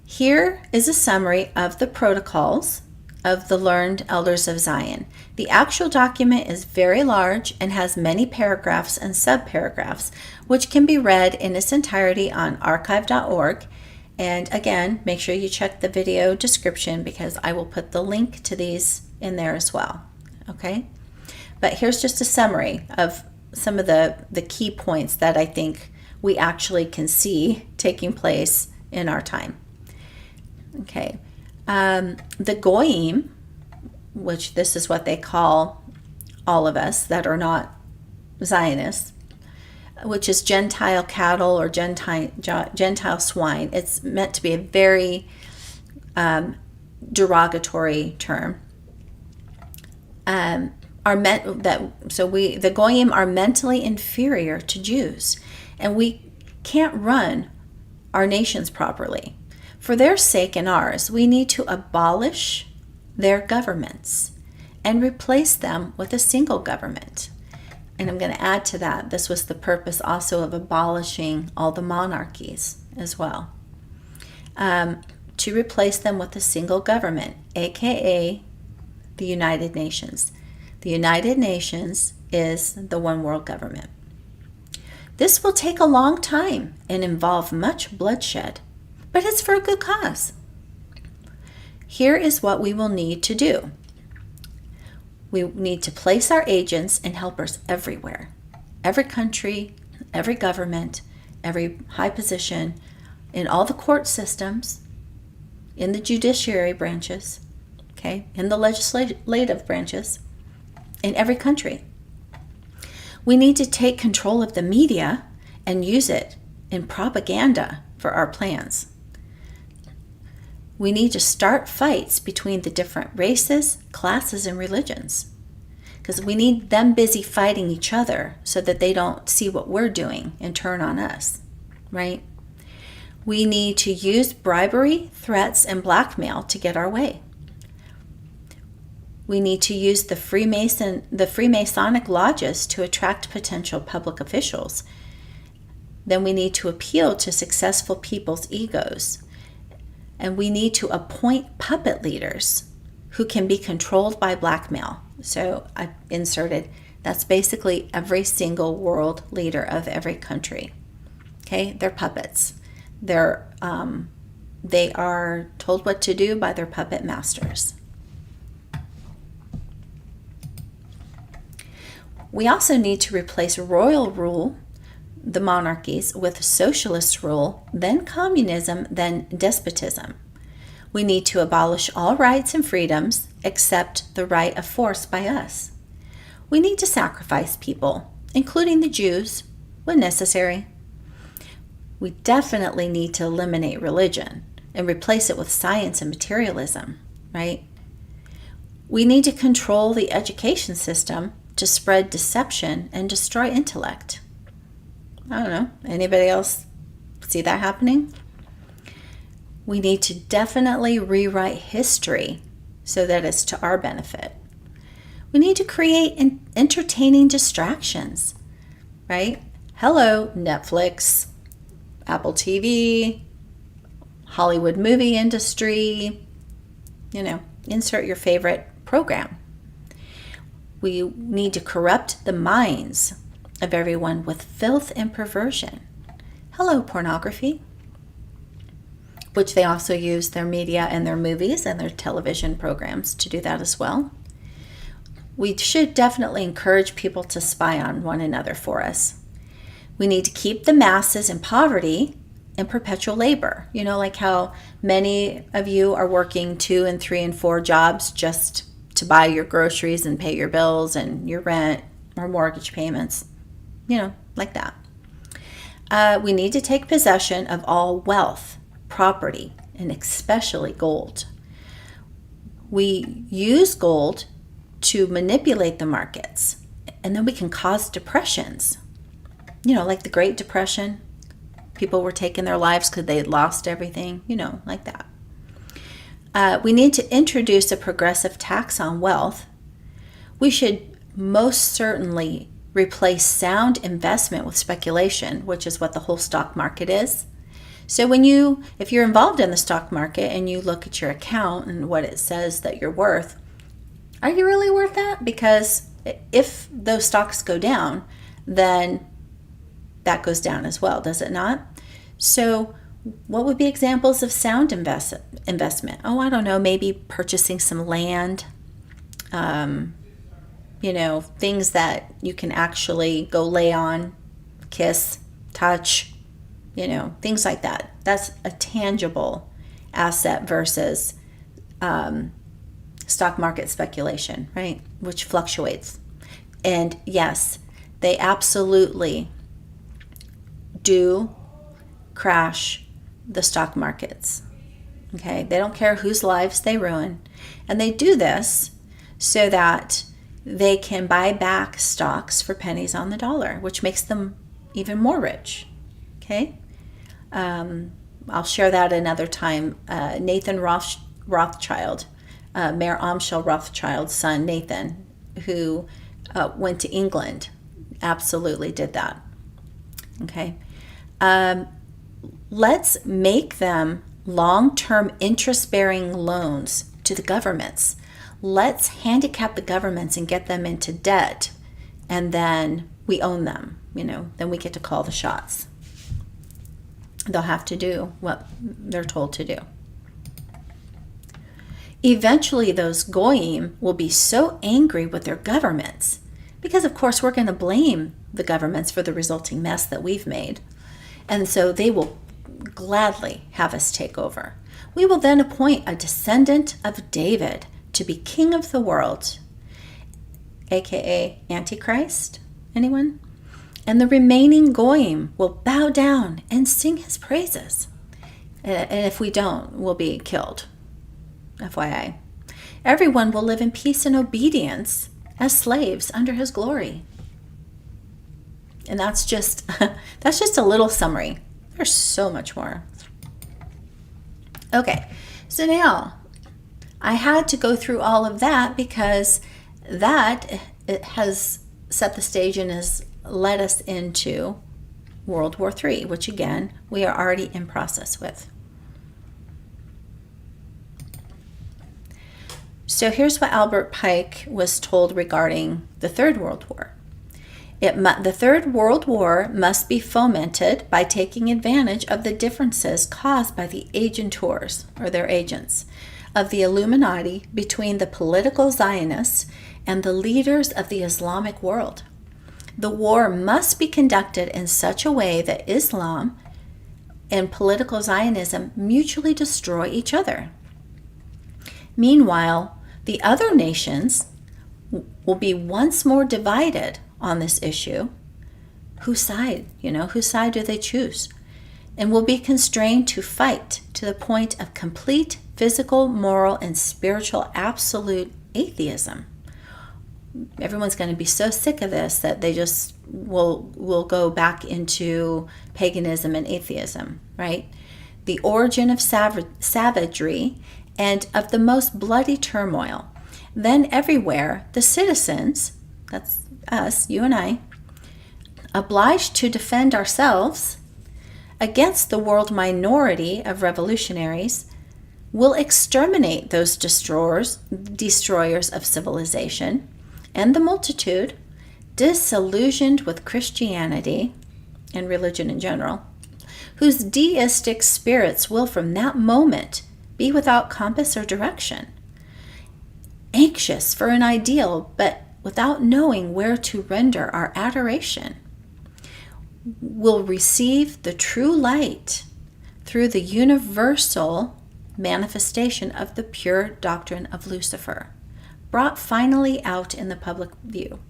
here is a summary of the protocols of the Learned Elders of Zion. The actual document is very large and has many paragraphs and subparagraphs, which can be read in its entirety on archive.org. And again, make sure you check the video description because I will put the link to these in there as well. Okay? But here's just a summary of some of the key points that I think we actually can see taking place in our time. Okay. The Goyim, which this is what they call all of us that are not Zionists, which is Gentile cattle or Gentile swine. It's meant to be a very derogatory term. The Goyim are mentally inferior to Jews, and we can't run our nations properly. For their sake and ours, we need to abolish their governments and replace them with a single government. And I'm going to add to that, this was the purpose also of abolishing all the monarchies as well. To replace them with a single government, aka the United Nations. The United Nations is the one world government. This will take a long time and involve much bloodshed, but it's for a good cause. Here is what we will need to do. We need to place our agents and helpers everywhere. Every country, every government, every high position, in all the court systems, in the judiciary branches, in the legislative branches, in every country. We need to take control of the media and use it in propaganda for our plans. We need to start fights between the different races, classes, and religions, because we need them busy fighting each other so that they don't see what we're doing and turn on us, right? We need to use bribery, threats, and blackmail to get our way. We need to use the Freemasonic lodges to attract potential public officials. Then we need to appeal to successful people's egos. And we need to appoint puppet leaders who can be controlled by blackmail. So I inserted, that's basically every single world leader of every country. Okay, they're puppets. They are told what to do by their puppet masters. We also need to replace royal rule, the monarchies, with socialist rule, then communism, then despotism. We need to abolish all rights and freedoms except the right of force by us. We need to sacrifice people, including the Jews, when necessary. We definitely need to eliminate religion and replace it with science and materialism, right? We need to control the education system to spread deception and destroy intellect. I don't know. Anybody else see that happening? We need to definitely rewrite history so that it's to our benefit. We need to create entertaining distractions, right? Hello, Netflix, Apple TV, Hollywood movie industry, insert your favorite program. We need to corrupt the minds of everyone with filth and perversion. Hello, pornography, which they also use their media and their movies and their television programs to do that as well. We should definitely encourage people to spy on one another for us. We need to keep the masses in poverty and perpetual labor. Like how many of you are working 2 and 3 and 4 jobs just to buy your groceries and pay your bills and your rent or mortgage payments, like that. We need to take possession of all wealth, property, and especially gold. We use gold to manipulate the markets, and then we can cause depressions. Like the Great Depression. People were taking their lives because they had lost everything, like that. We need to introduce a progressive tax on wealth. We should most certainly replace sound investment with speculation, which is what the whole stock market is. So if you're involved in the stock market and you look at your account and what it says that you're worth, are you really worth that? Because if those stocks go down, then that goes down as well, does it not? So what would be examples of sound investment? Oh, I don't know, maybe purchasing some land, things that you can actually go lay on, kiss, touch, things like that. That's a tangible asset versus stock market speculation, right? Which fluctuates. And yes, they absolutely do crash the stock markets. Okay, they don't care whose lives they ruin. And they do this so that they can buy back stocks for pennies on the dollar, which makes them even more rich. Okay, I'll share that another time. Nathan Rothschild, Mayor Amschel Rothschild's son, Nathan, who went to England, absolutely did that. Okay. Let's make them long-term interest-bearing loans to the governments. Let's handicap the governments and get them into debt, and then we own them. Then we get to call the shots. They'll have to do what they're told to do. Eventually, those goyim will be so angry with their governments, because of course we're going to blame the governments for the resulting mess that we've made. And so they will gladly have us take over. We will then appoint a descendant of David to be king of the world, aka Antichrist. Anyone? And the remaining goyim will bow down and sing his praises. And if we don't, we'll be killed. FYI. Everyone will live in peace and obedience as slaves under his glory. And that's just a little summary. There's so much more. Okay, so now I had to go through all of that because that it has set the stage and has led us into World War III, which again, we are already in process with. So here's what Albert Pike was told regarding the Third World War. The Third World War must be fomented by taking advantage of the differences caused by the agentors, or their agents, of the Illuminati between the political Zionists and the leaders of the Islamic world. The war must be conducted in such a way that Islam and political Zionism mutually destroy each other. Meanwhile, the other nations will be once more divided on this issue. Whose side do they choose? And will be constrained to fight to the point of complete physical, moral, and spiritual absolute atheism. Everyone's going to be so sick of this that they just will go back into paganism and atheism, right? The origin of savagery and of the most bloody turmoil. Then everywhere, the citizens, that's us, you and I, obliged to defend ourselves against the world minority of revolutionaries, will exterminate those destroyers of civilization, and the multitude, disillusioned with Christianity and religion in general, whose deistic spirits will from that moment be without compass or direction, anxious for an ideal, but without knowing where to render our adoration, will receive the true light through the universal manifestation of the pure doctrine of Lucifer, brought finally out in the public view.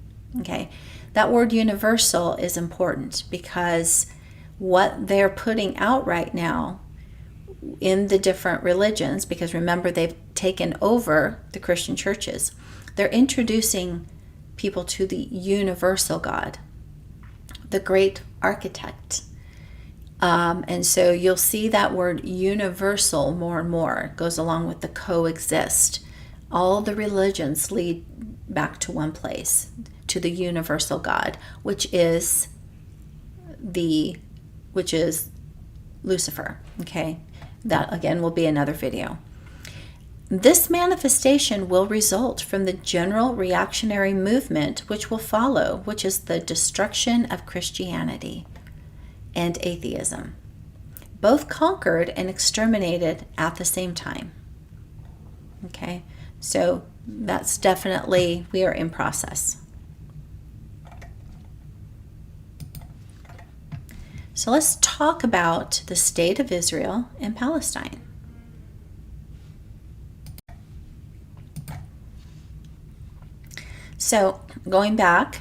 Okay, that word universal is important because what they're putting out right now in the different religions, because remember, they've taken over the Christian churches, they're introducing people to the universal God, the great architect. And so you'll see that word universal more and more. It goes along with the coexist. All the religions lead back to one place, to the universal God, which is Lucifer. Okay, that again will be another video. This manifestation will result from the general reactionary movement which will follow, which is the destruction of Christianity and atheism, both conquered and exterminated at the same time. Okay, so that's definitely, we are in process. So let's talk about the state of Israel and Palestine. So going back,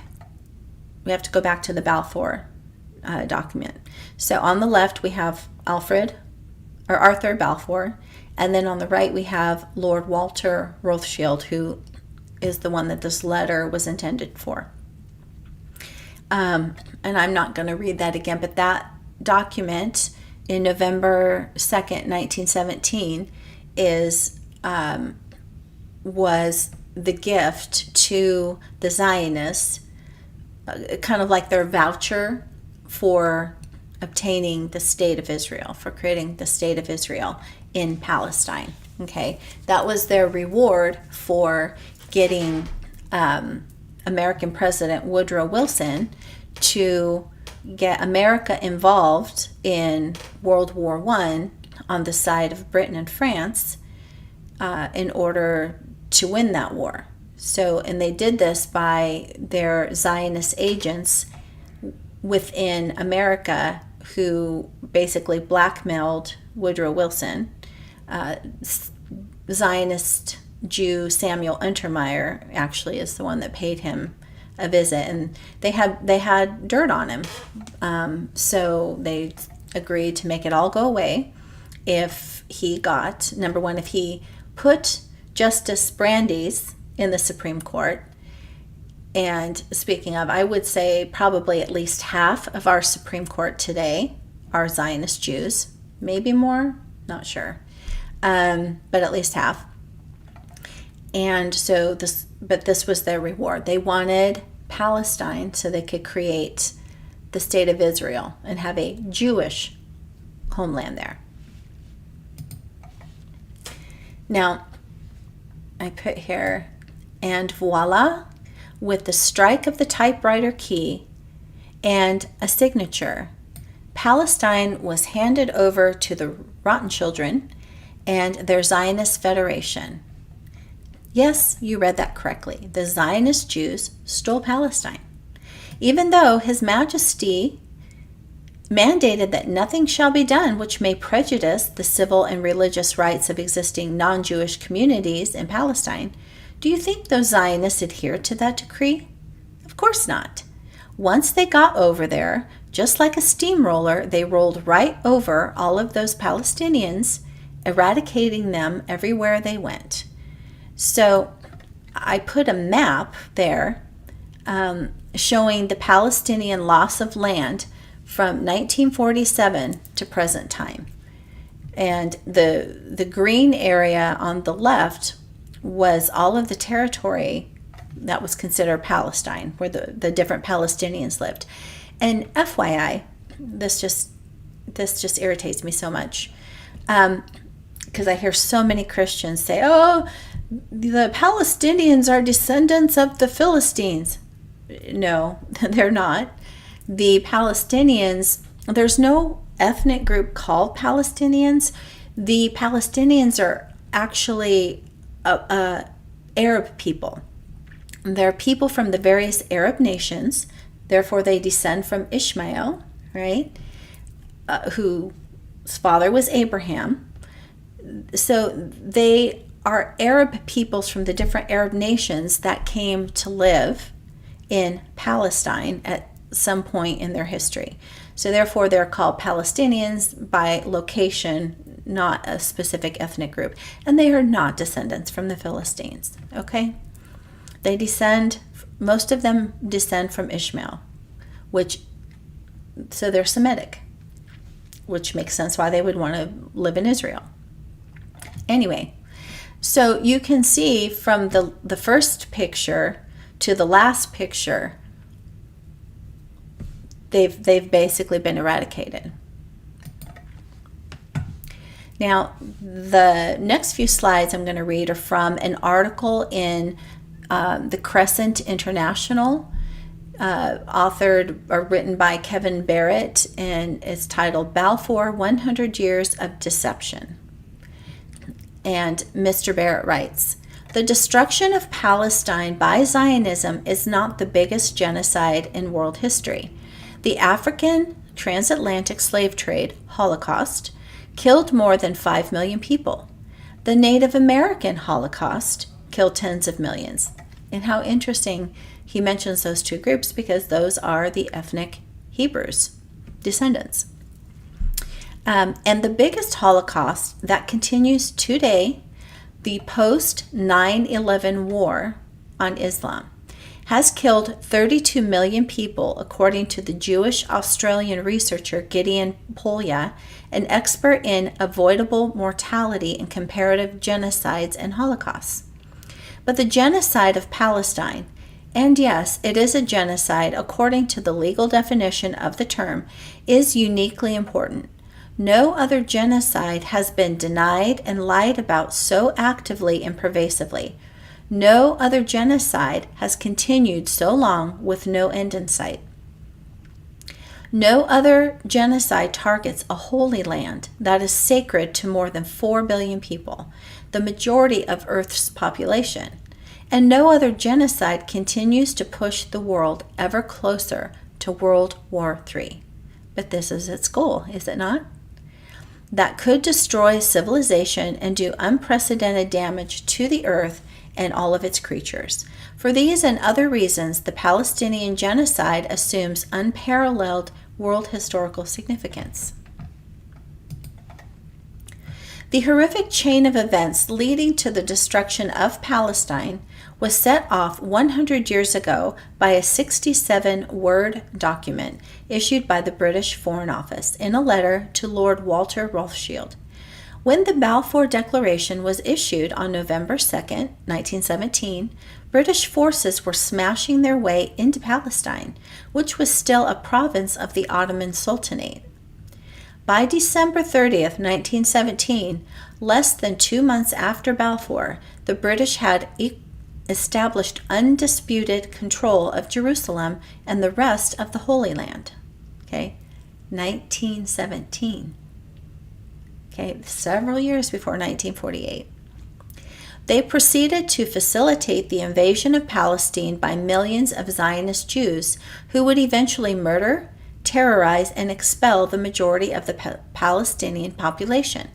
we have to go back to the Balfour document. So on the left we have Arthur Balfour, and then on the right we have Lord Walter Rothschild, who is the one that this letter was intended for. And I'm not going to read that again, but that document in November 2nd, 1917 was the gift to the Zionists, kind of like their voucher for obtaining the state of Israel, for creating the state of Israel in Palestine. Okay, that was their reward for getting American President Woodrow Wilson to get America involved in World War I on the side of Britain and France in order to win that war. So, and they did this by their Zionist agents within America who basically blackmailed Woodrow Wilson. Zionist Jew Samuel Untermeyer actually is the one that paid him a visit, and they had dirt on him. So they agreed to make it all go away if he got, number one, if he put Justice Brandeis in the Supreme Court. And speaking of, I would say probably at least half of our Supreme Court today are Zionist Jews. Maybe more, not sure. But at least half. And so this was their reward. They wanted Palestine so they could create the state of Israel and have a Jewish homeland there. Now, I put here, and voila, with the strike of the typewriter key and a signature, Palestine was handed over to the Rotten Children and their Zionist Federation. Yes, you read that correctly. The Zionist Jews stole Palestine. Even though His Majesty mandated that nothing shall be done which may prejudice the civil and religious rights of existing non-Jewish communities in Palestine, do you think those Zionists adhered to that decree? Of course not. Once they got over there, just like a steamroller, they rolled right over all of those Palestinians, eradicating them everywhere they went. So I put a map there showing the Palestinian loss of land from 1947 to present time. And the green area on the left was all of the territory that was considered Palestine, where the different Palestinians lived. And FYI, this just irritates me so much, because I hear so many Christians say, oh, the Palestinians are descendants of the Philistines. No, they're not. The Palestinians, there's no ethnic group called Palestinians. The Palestinians are actually Arab people. They're people from the various Arab nations. Therefore, they descend from Ishmael, right? Whose father was Abraham. So they are Arab peoples from the different Arab nations that came to live in Palestine at some point in their history. So therefore, they're called Palestinians by location, not a specific ethnic group. And they are not descendants from the Philistines, okay? Most of them descend from Ishmael, so they're Semitic, which makes sense why they would want to live in Israel. Anyway, so you can see from the first picture to the last picture, they've basically been eradicated. Now, the next few slides I'm going to read are from an article in the Crescent International, authored or written by Kevin Barrett, and it's titled Balfour, 100 Years of Deception. And Mr. Barrett writes, the destruction of Palestine by Zionism is not the biggest genocide in world history. The African transatlantic slave trade, Holocaust, killed more than 5 million people. The Native American Holocaust killed tens of millions. And how interesting he mentions those two groups, because those are the ethnic Hebrews, descendants. And the biggest Holocaust that continues today, the post 9/11 war on Islam, has killed 32 million people, according to the Jewish Australian researcher Gideon Polya, an expert in avoidable mortality and comparative genocides and holocausts. But the genocide of Palestine, and yes, it is a genocide according to the legal definition of the term, is uniquely important. No other genocide has been denied and lied about so actively and pervasively. No other genocide has continued so long with no end in sight. No other genocide targets a holy land that is sacred to more than 4 billion people, the majority of Earth's population. And no other genocide continues to push the world ever closer to World War III. But this is its goal, is it not? That could destroy civilization and do unprecedented damage to the earth and all of its creatures. For these and other reasons, the Palestinian genocide assumes unparalleled world historical significance. The horrific chain of events leading to the destruction of Palestine was set off 100 years ago by a 67-word document issued by the British Foreign Office in a letter to Lord Walter Rothschild. When the Balfour Declaration was issued on November 2, 1917, British forces were smashing their way into Palestine, which was still a province of the Ottoman Sultanate. By December 30th, 1917, less than 2 months after Balfour, the British had established undisputed control of Jerusalem and the rest of the Holy Land. Okay, 1917. Okay, several years before 1948. They proceeded to facilitate the invasion of Palestine by millions of Zionist Jews who would eventually murder, terrorize, and expel the majority of the Palestinian population,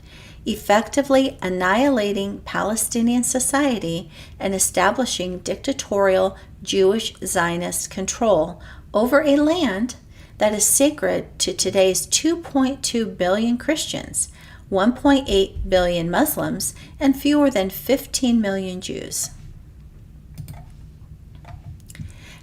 effectively annihilating Palestinian society and establishing dictatorial Jewish Zionist control over a land that is sacred to today's 2.2 billion Christians, 1.8 billion Muslims, and fewer than 15 million Jews.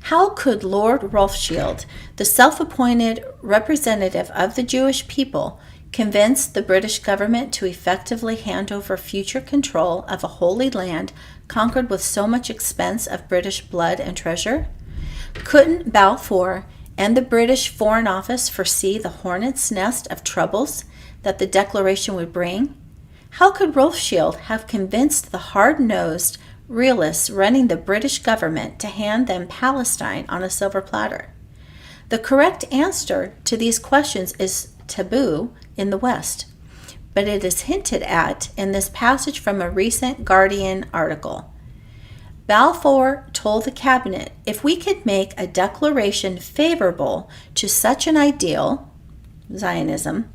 How could Lord Rothschild, the self-appointed representative of the Jewish people, convince the British government to effectively hand over future control of a holy land conquered with so much expense of British blood and treasure? Couldn't Balfour and the British Foreign Office foresee the hornet's nest of troubles that the declaration would bring? How could Rothschild have convinced the hard-nosed realists running the British government to hand them Palestine on a silver platter? The correct answer to these questions is taboo in the West, but it is hinted at in this passage from a recent Guardian article. Balfour told the cabinet, if we could make a declaration favorable to such an ideal, Zionism,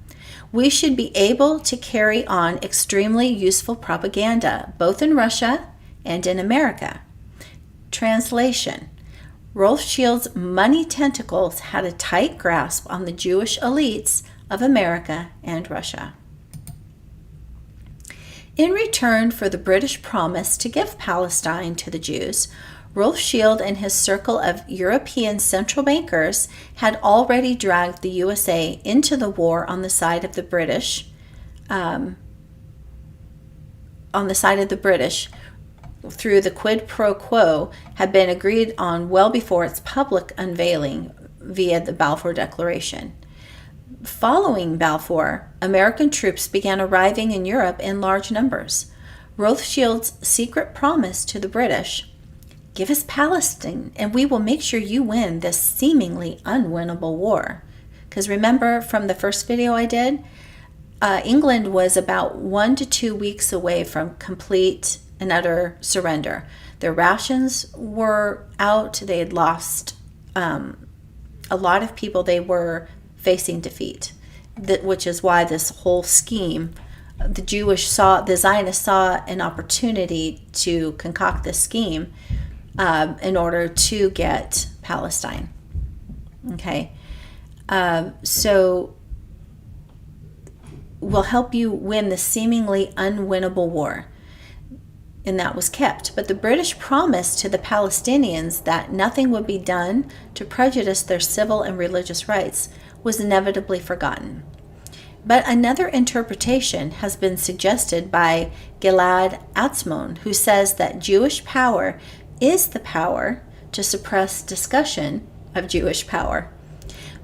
we should be able to carry on extremely useful propaganda, both in Russia and in America. Translation: Rothschild's money tentacles had a tight grasp on the Jewish elites of America and Russia. In return for the British promise to give Palestine to the Jews, Rothschild and his circle of European central bankers had already dragged the USA into the war on the side of the British, through the quid pro quo had been agreed on well before its public unveiling via the Balfour Declaration. Following Balfour, American troops began arriving in Europe in large numbers. Rothschild's secret promise to the British, give us Palestine and we will make sure you win this seemingly unwinnable war. Because remember from the first video I did, England was about 1 to 2 weeks away from complete and utter surrender. Their rations were out. They had lost a lot of people. They were facing defeat, which is why this whole scheme, the Zionists saw an opportunity to concoct this scheme in order to get Palestine. Okay, so we'll help you win the seemingly unwinnable war. And that was kept. But the British promised to the Palestinians that nothing would be done to prejudice their civil and religious rights was inevitably forgotten. But another interpretation has been suggested by Gilad Atzmon, who says that Jewish power is the power to suppress discussion of Jewish power.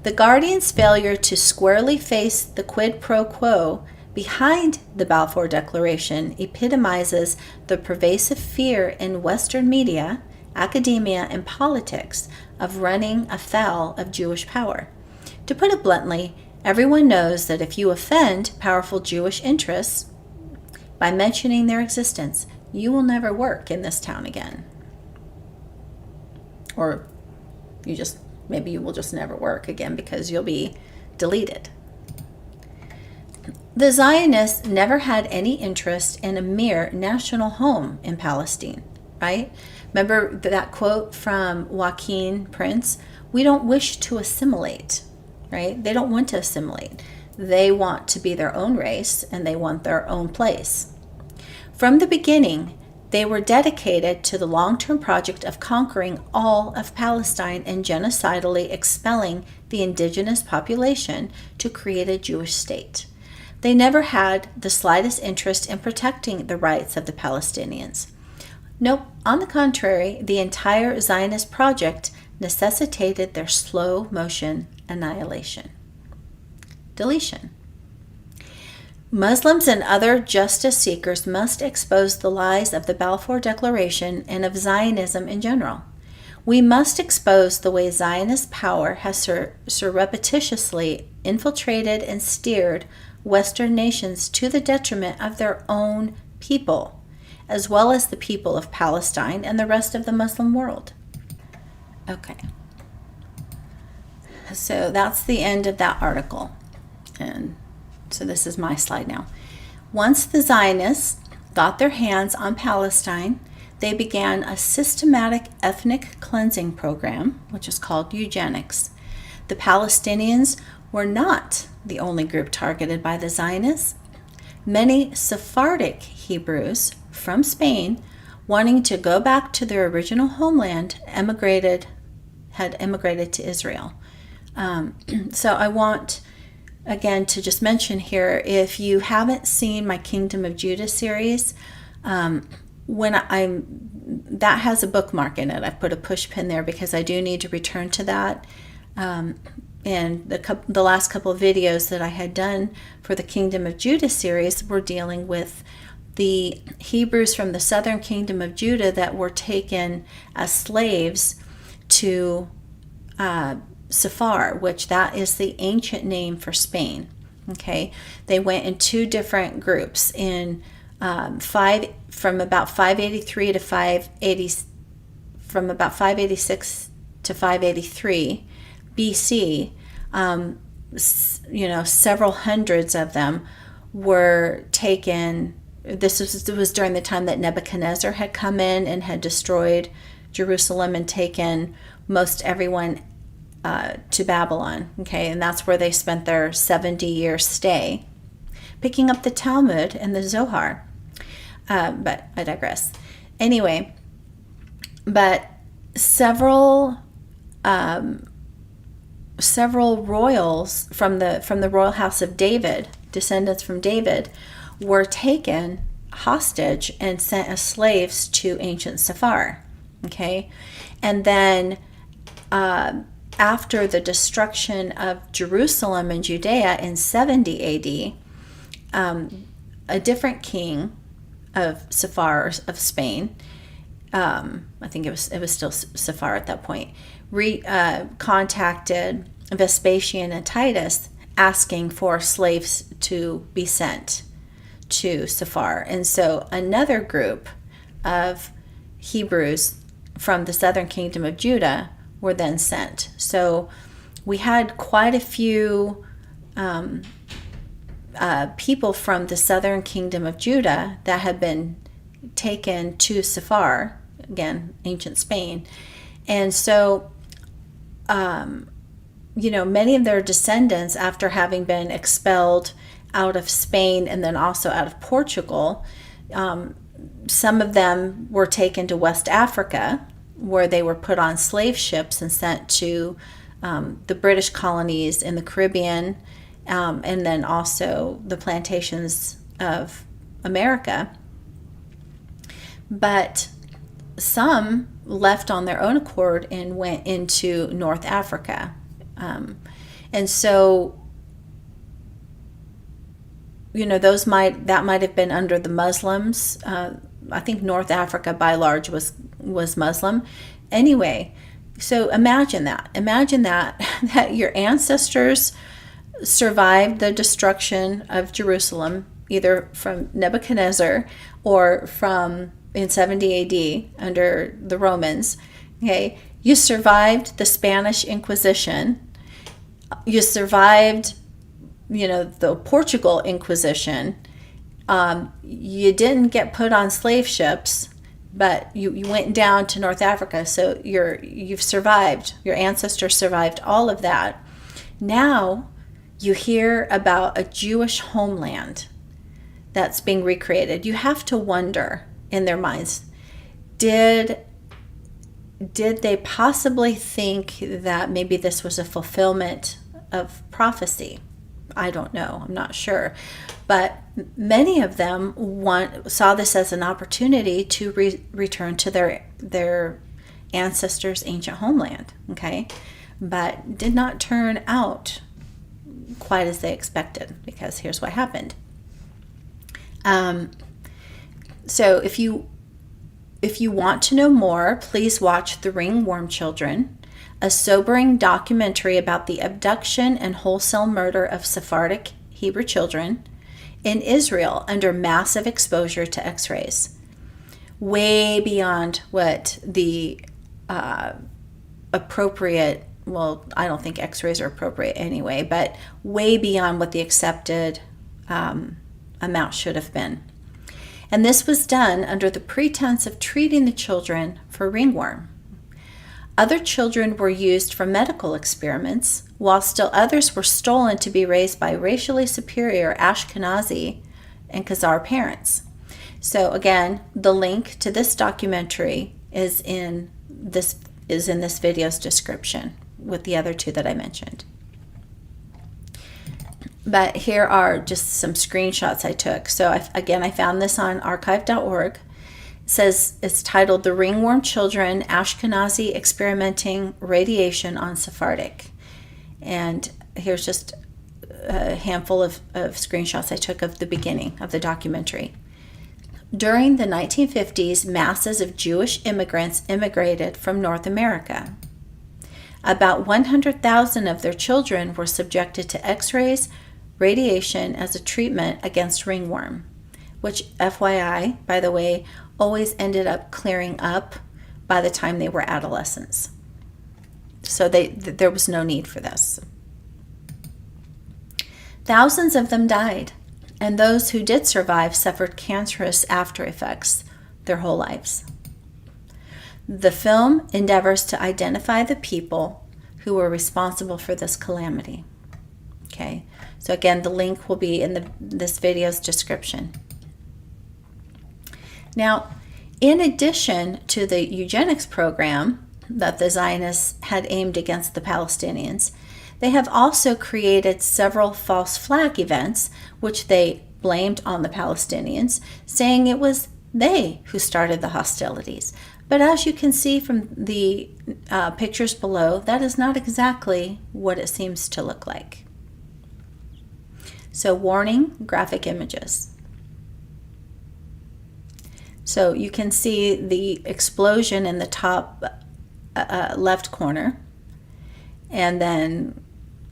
The Guardian's failure to squarely face the quid pro quo behind the Balfour Declaration epitomizes the pervasive fear in Western media, academia, and politics of running afoul of Jewish power. To put it bluntly, everyone knows that if you offend powerful Jewish interests by mentioning their existence, you will never work in this town again. Or maybe you will just never work again because you'll be deleted. The Zionists never had any interest in a mere national home in Palestine, right? Remember that quote from Joaquin Prince? We don't wish to assimilate, right? They don't want to assimilate. They want to be their own race and they want their own place. From the beginning, they were dedicated to the long-term project of conquering all of Palestine and genocidally expelling the indigenous population to create a Jewish state. They never had the slightest interest in protecting the rights of the Palestinians. Nope, on the contrary, the entire Zionist project necessitated their slow motion annihilation. Deletion. Muslims and other justice seekers must expose the lies of the Balfour Declaration and of Zionism in general. We must expose the way Zionist power has surreptitiously infiltrated and steered Western nations to the detriment of their own people, as well as the people of Palestine and the rest of the Muslim world. Okay. So that's the end of that article. And so this is my slide now. Once the Zionists got their hands on Palestine, they began a systematic ethnic cleansing program, which is called eugenics. The Palestinians were not the only group targeted by the Zionists. Many Sephardic Hebrews from Spain, wanting to go back to their original homeland, had emigrated to Israel. So I want, again, to just mention here, if you haven't seen my Kingdom of Judah series, that has a bookmark in it. I put a push pin there because I do need to return to that. And the last couple of videos that I had done for the Kingdom of Judah series were dealing with the Hebrews from the southern Kingdom of Judah that were taken as slaves to Safar, which that is the ancient name for Spain. Okay, they went in two different groups from about 583 to 580, from about 586 to 583 BC. Several hundreds of them were taken. This was during the time that Nebuchadnezzar had come in and had destroyed Jerusalem and taken most everyone to Babylon. Okay, and that's where they spent their 70-year stay, picking up the Talmud and the Zohar. But I digress. Anyway, but several royals from the royal house of David, descendants from David, were taken hostage and sent as slaves to ancient Safar. Okay, and then after the destruction of Jerusalem and Judea in 70 AD, a different king of Safar, of Spain, I think it was still Safar at that point, contacted Vespasian and Titus asking for slaves to be sent to Safar. And so another group of Hebrews from the southern kingdom of Judah were then sent. So we had quite a few people from the southern kingdom of Judah that had been taken to Safar, again, ancient Spain. And so, many of their descendants, after having been expelled out of Spain and then also out of Portugal, some of them were taken to West Africa, where they were put on slave ships and sent to the British colonies in the Caribbean, and then also the plantations of America. But some left on their own accord and went into North Africa. And so, that might have been under the Muslims. I think North Africa by large was Muslim. Anyway, so imagine that your ancestors survived the destruction of Jerusalem, either from Nebuchadnezzar or from in 70 AD under the Romans. Okay, you survived the Spanish Inquisition. You survived, the Portugal Inquisition. You didn't get put on slave ships, but you went down to North Africa. So you've survived. Your ancestors survived all of that. Now you hear about a Jewish homeland that's being recreated, you have to wonder in their minds, did they possibly think that maybe this was a fulfillment of prophecy? I don't know. I'm not sure. But many of them saw this as an opportunity to return to their ancestors' ancient homeland, okay? But did not turn out quite as they expected, because here's what happened. So if you want to know more, please watch The Ringworm Children, a sobering documentary about the abduction and wholesale murder of Sephardic Hebrew children in Israel under massive exposure to X-rays, way beyond what the appropriate, well, I don't think X-rays are appropriate anyway, but way beyond what the accepted amount should have been. And this was done under the pretense of treating the children for ringworm. Other children were used for medical experiments, while still others were stolen to be raised by racially superior Ashkenazi and Khazar parents. So again, the link to this documentary is in this video's description with the other two that I mentioned. But here are just some screenshots I took. So I found this on archive.org. It says it's titled "The Ringworm Children: Ashkenazi Experimenting Radiation on Sephardic." And here's just a handful of screenshots I took of the beginning of the documentary. During the 1950s, masses of Jewish immigrants immigrated from North America. About 100,000 of their children were subjected to X-rays, radiation as a treatment against ringworm, which, FYI, by the way, always ended up clearing up by the time they were adolescents. So there was no need for this. Thousands of them died, and those who did survive suffered cancerous after effects their whole lives. The film endeavors to identify the people who were responsible for this calamity. Okay, so again, the link will be in this video's description. Now, in addition to the eugenics program that the Zionists had aimed against the Palestinians, they have also created several false flag events, which they blamed on the Palestinians, saying it was they who started the hostilities. But as you can see from the pictures below, that is not exactly what it seems to look like. So warning, graphic images. So you can see the explosion in the top left corner, and then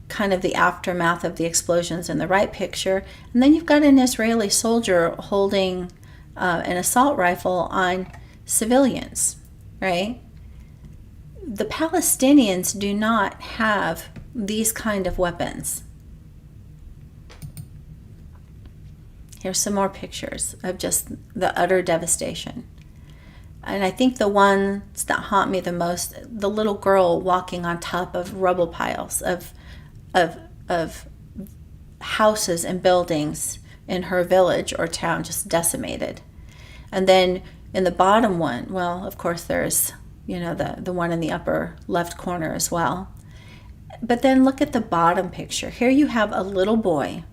kind of the aftermath of the explosions in the right picture. And then you've got an Israeli soldier holding an assault rifle on civilians, right? The Palestinians do not have these kind of weapons. Here's some more pictures of just the utter devastation. And I think the ones that haunt me the most, the little girl walking on top of rubble piles of houses and buildings in her village or town, just decimated. And then in the bottom one, well, of course there's, the one in the upper left corner as well. But then look at the bottom picture. Here you have a little boy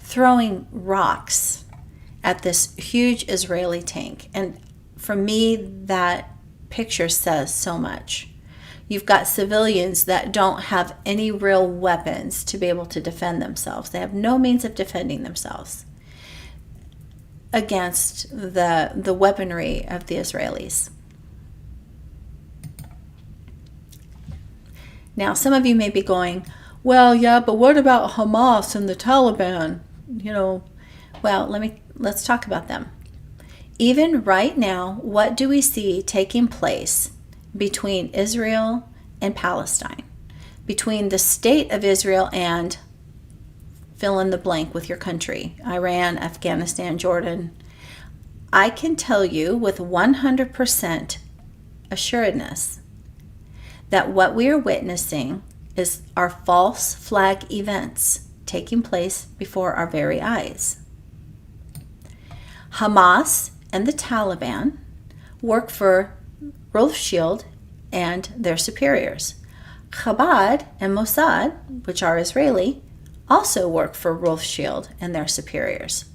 throwing rocks at this huge Israeli tank. And for me, that picture says so much. You've got civilians that don't have any real weapons to be able to defend themselves. They have no means of defending themselves against the weaponry of the Israelis. Now, some of you may be going, well, yeah, but what about Hamas and the Taliban? Well, let's talk about them. Even right now, what do we see taking place between Israel and Palestine? Between the state of Israel and fill in the blank with your country, Iran, Afghanistan, Jordan. I can tell you with 100% assuredness that what we are witnessing are false flag events taking place before our very eyes. Hamas and the Taliban work for Rothschild and their superiors. Chabad and Mossad, which are Israeli, also work for Rothschild and their superiors.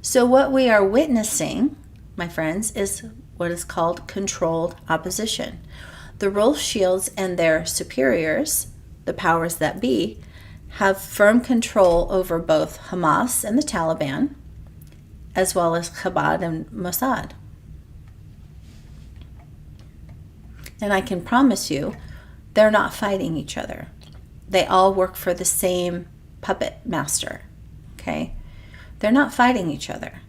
So what we are witnessing, my friends, is what is called controlled opposition. The Rothschilds and their superiors, the powers that be, have firm control over both Hamas and the Taliban, as well as Chabad and Mossad. And I can promise you, they're not fighting each other. They all work for the same puppet master, okay? They're not fighting each other.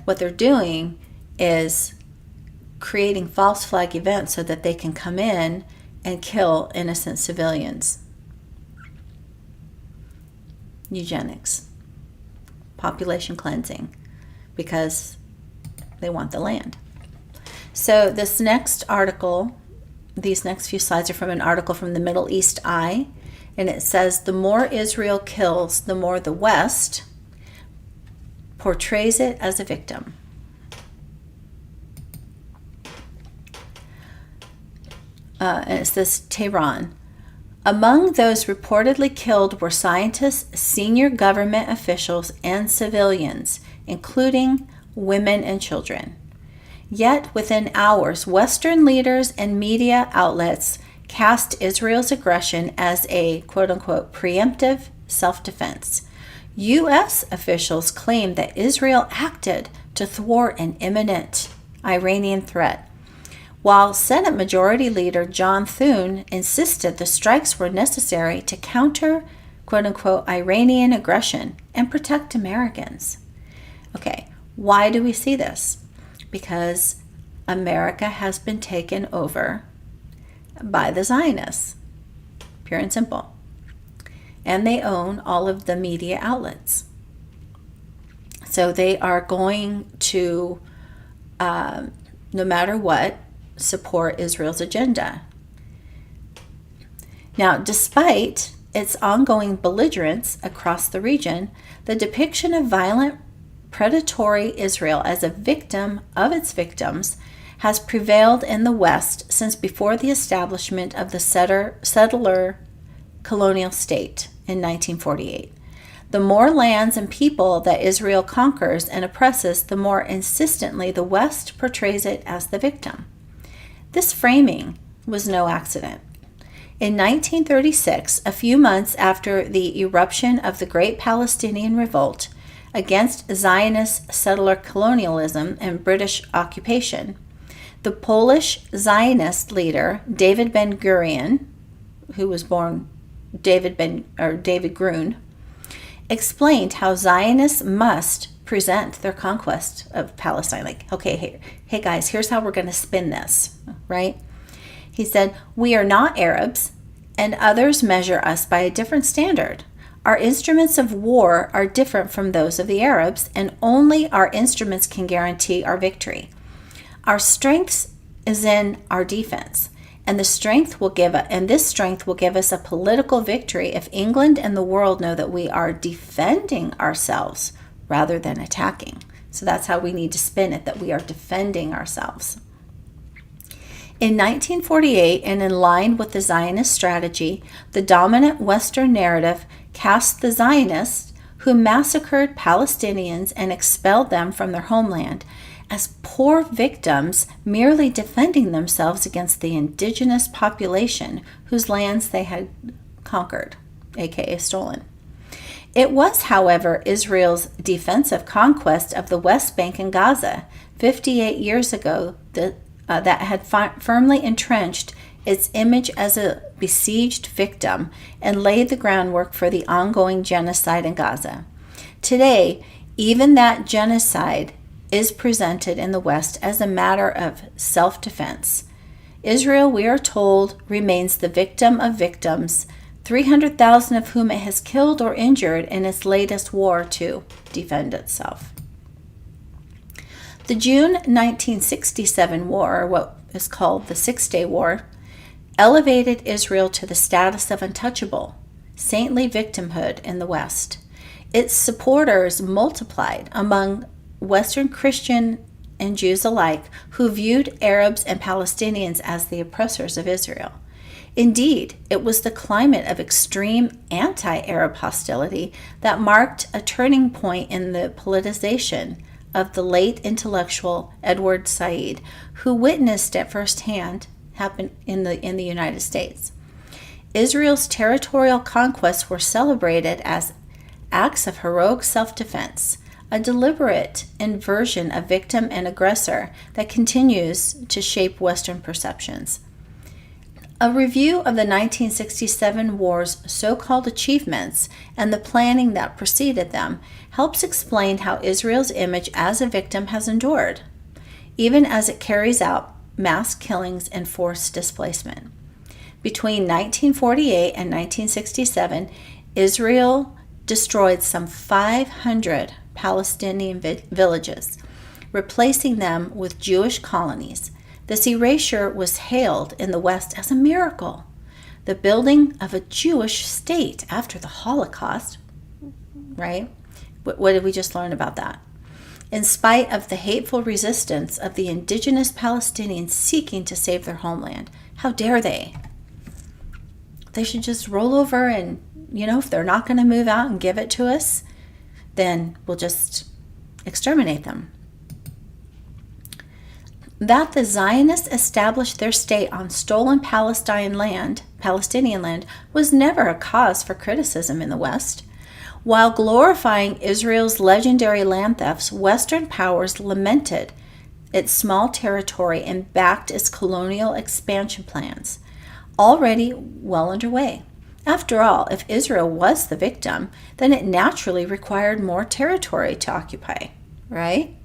What they're doing is creating false flag events so that they can come in and kill innocent civilians. Eugenics, population cleansing, because they want the land. So this next article, these next few slides are from an article from the MiddleEast Eye, and it says, the more Israel kills, the more the West portrays it as a victim. And it says, Tehran. Among those reportedly killed were scientists, senior government officials, and civilians, including women and children. Yet within hours, Western leaders and media outlets cast Israel's aggression as a quote-unquote preemptive self-defense. U.S. officials claimed that Israel acted to thwart an imminent Iranian threat, while Senate Majority Leader John Thune insisted the strikes were necessary to counter quote-unquote Iranian aggression and protect Americans. Okay, why do we see this? Because America has been taken over by the Zionists, pure and simple. And they own all of the media outlets. So they are going to, no matter what, support Israel's agenda. Now, despite its ongoing belligerence across the region, the depiction of violent, predatory Israel as a victim of its victims has prevailed in the West since before the establishment of the settler colonial state in 1948. The more lands and people that Israel conquers and oppresses, the more insistently the West portrays it as the victim. This framing was no accident. In 1936, a few months after the eruption of the Great Palestinian Revolt against Zionist settler colonialism and British occupation, the Polish Zionist leader David Ben-Gurion, who was born David Grun, explained how Zionists must present their conquest of Palestine. Like, okay, hey guys, here's how we're going to spin this, right? He said, we are not Arabs, and others measure us by a different standard. Our instruments of war are different from those of the Arabs, and only our instruments can guarantee our victory. Our strength is in our defense, and this strength will give us a political victory if England and the world know that we are defending ourselves rather than attacking. So that's how we need to spin it, that we are defending ourselves. In 1948, and in line with the Zionist strategy, the dominant Western narrative cast the Zionists, who massacred Palestinians and expelled them from their homeland, as poor victims merely defending themselves against the indigenous population whose lands they had conquered, aka stolen. It was, however, Israel's defensive conquest of the West Bank and Gaza 58 years ago that had firmly entrenched its image as a besieged victim and laid the groundwork for the ongoing genocide in Gaza. Today, even that genocide is presented in the West as a matter of self-defense. Israel, we are told, remains the victim of victims, 300,000 of whom it has killed or injured in its latest war to defend itself. The June 1967 war, or what is called the Six-Day War, elevated Israel to the status of untouchable saintly victimhood in the West. Its supporters multiplied among Western Christian and Jews alike, who viewed Arabs and Palestinians as the oppressors of Israel. Indeed, it was the climate of extreme anti-Arab hostility that marked a turning point in the politicization of the late intellectual Edward Said, who witnessed it firsthand happen in the United States. Israel's territorial conquests were celebrated as acts of heroic self-defense, a deliberate inversion of victim and aggressor that continues to shape Western perceptions. A review of the 1967 war's so-called achievements and the planning that preceded them helps explain how Israel's image as a victim has endured, even as it carries out mass killings and forced displacement. Between 1948 and 1967, Israel destroyed some 500 Palestinian villages, replacing them with Jewish colonies. This erasure was hailed in the West as a miracle. The building of a Jewish state after the Holocaust, right? What did we just learn about that? In spite of the hateful resistance of the indigenous Palestinians seeking to save their homeland. How dare they? They should just roll over and, if they're not going to move out and give it to us, then we'll just exterminate them. That the Zionists established their state on stolen Palestinian land was never a cause for criticism in the West. While glorifying Israel's legendary land thefts, Western powers lamented its small territory and backed its colonial expansion plans, already well underway. After all, if Israel was the victim, then it naturally required more territory to occupy, right?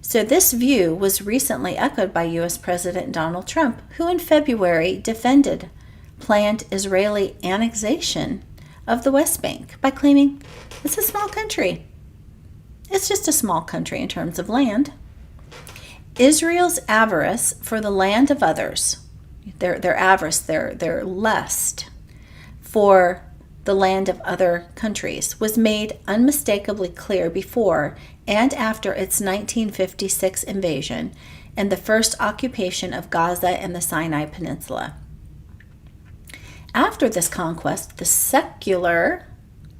So this view was recently echoed by U.S. President Donald Trump, who in February defended planned Israeli annexation of the West Bank by claiming it's a small country. It's just a small country in terms of land. Israel's avarice for the land of others, their avarice, their lust for the land of other countries was made unmistakably clear before and after its 1956 invasion and the first occupation of Gaza and the Sinai Peninsula. After this conquest, the secular,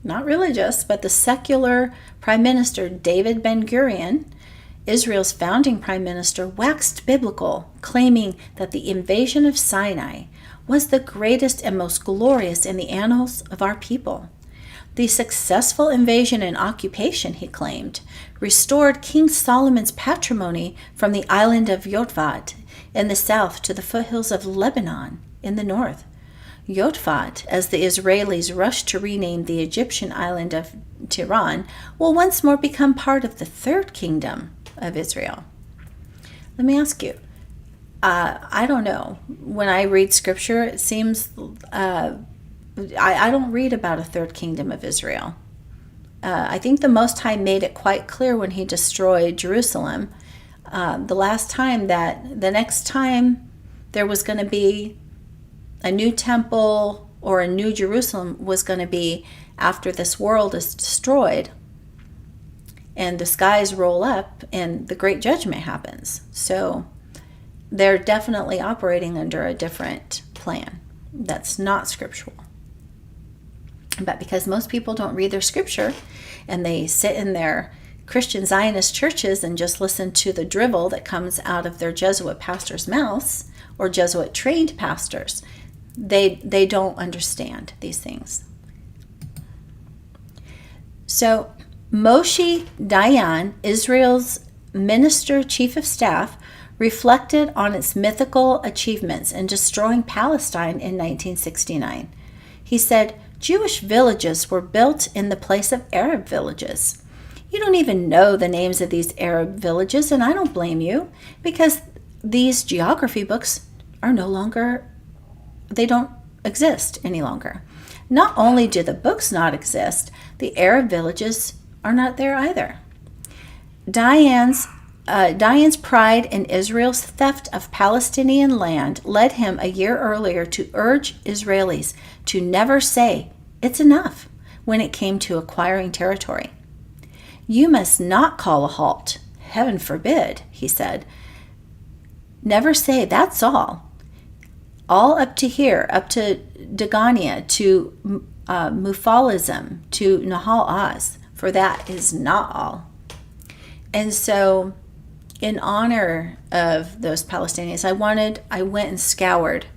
not religious, but the secular Prime Minister David Ben-Gurion, Israel's founding prime minister, waxed biblical, claiming that the invasion of Sinai was the greatest and most glorious in the annals of our people. The successful invasion and occupation, he claimed, restored King Solomon's patrimony from the island of Yotvot in the south to the foothills of Lebanon in the north. Yotvot, as the Israelis rushed to rename the Egyptian island of Tiran, will once more become part of the third kingdom of Israel. Let me ask you, I don't know. When I read scripture, it seems I don't read about a third kingdom of Israel. I think the Most High made it quite clear when he destroyed Jerusalem, the next time there was going to be a new temple or a new Jerusalem was going to be after this world is destroyed and the skies roll up and the great judgment happens. So they're definitely operating under a different plan that's not scriptural. But because most people don't read their scripture and they sit in their Christian Zionist churches and just listen to the drivel that comes out of their Jesuit pastors' mouths or Jesuit trained pastors, they don't understand these things. So Moshe Dayan, Israel's minister chief of staff, reflected on its mythical achievements in destroying Palestine in 1969. He said, Jewish villages were built in the place of Arab villages. You don't even know the names of these Arab villages, and I don't blame you, because these geography books they don't exist any longer. Not only do the books not exist, the Arab villages are not there either. Dayan's pride in Israel's theft of Palestinian land led him a year earlier to urge Israelis to never say It's enough when it came to acquiring territory. You must not call a halt. Heaven forbid, he said. Never say, that's all. All up to here, up to Dagania, to Mufalism, to Nahal Oz, for that is not all. And so, in honor of those Palestinians, I went and scoured,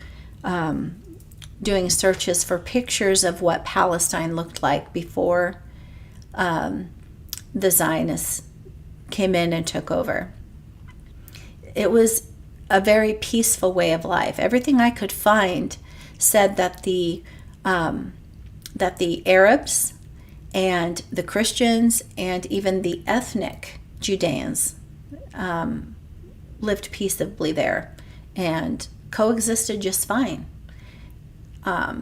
doing searches for pictures of what Palestine looked like before the Zionists came in and took over. It was a very peaceful way of life. Everything I could find said that the Arabs and the Christians and even the ethnic Judeans lived peaceably there and coexisted just fine.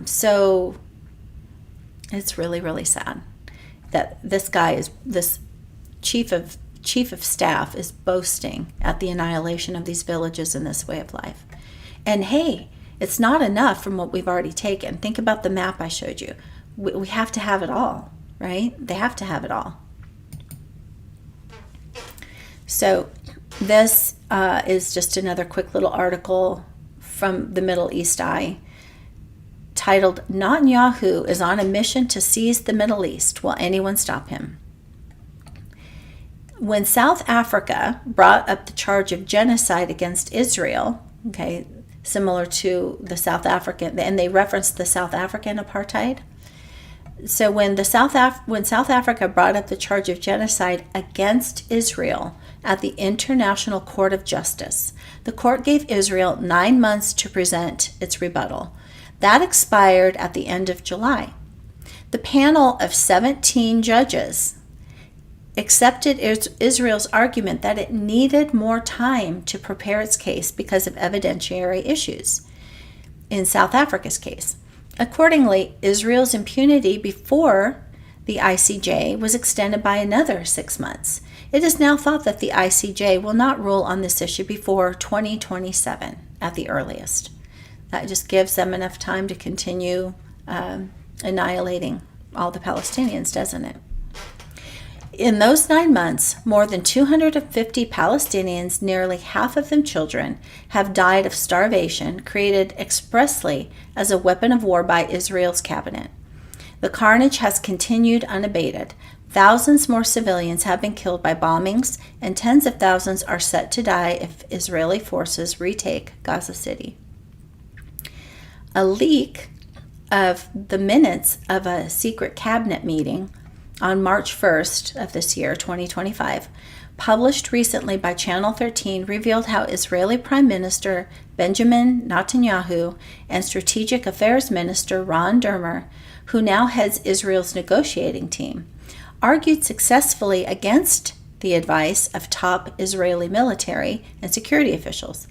So it's really, really sad that this chief of staff is boasting at the annihilation of these villages in this way of life. And hey, it's not enough from what we've already taken. Think about the map I showed you. We have to have it all, right? They have to have it all. So this is just another quick little article from the MiddleEast Eye titled, Netanyahu is on a mission to seize the Middle East. Will anyone stop him? When South Africa brought up the charge of genocide against Israel, okay, similar to the South African, and they referenced the South African apartheid. So when South Africa brought up the charge of genocide against Israel at the International Court of Justice, the court gave Israel 9 months to present its rebuttal. That expired at the end of July. The panel of 17 judges accepted Israel's argument that it needed more time to prepare its case because of evidentiary issues in South Africa's case. Accordingly, Israel's impunity before the ICJ was extended by another 6 months. It is now thought that the ICJ will not rule on this issue before 2027 at the earliest. That just gives them enough time to continue annihilating all the Palestinians, doesn't it? In those 9 months, more than 250 Palestinians, nearly half of them children, have died of starvation created expressly as a weapon of war by Israel's cabinet. The carnage has continued unabated. Thousands more civilians have been killed by bombings, and tens of thousands are set to die if Israeli forces retake Gaza City. A leak of the minutes of a secret cabinet meeting on March 1st of this year, 2025, published recently by Channel 13, revealed how Israeli Prime Minister Benjamin Netanyahu and Strategic Affairs Minister Ron Dermer, who now heads Israel's negotiating team, argued successfully against the advice of top Israeli military and security officials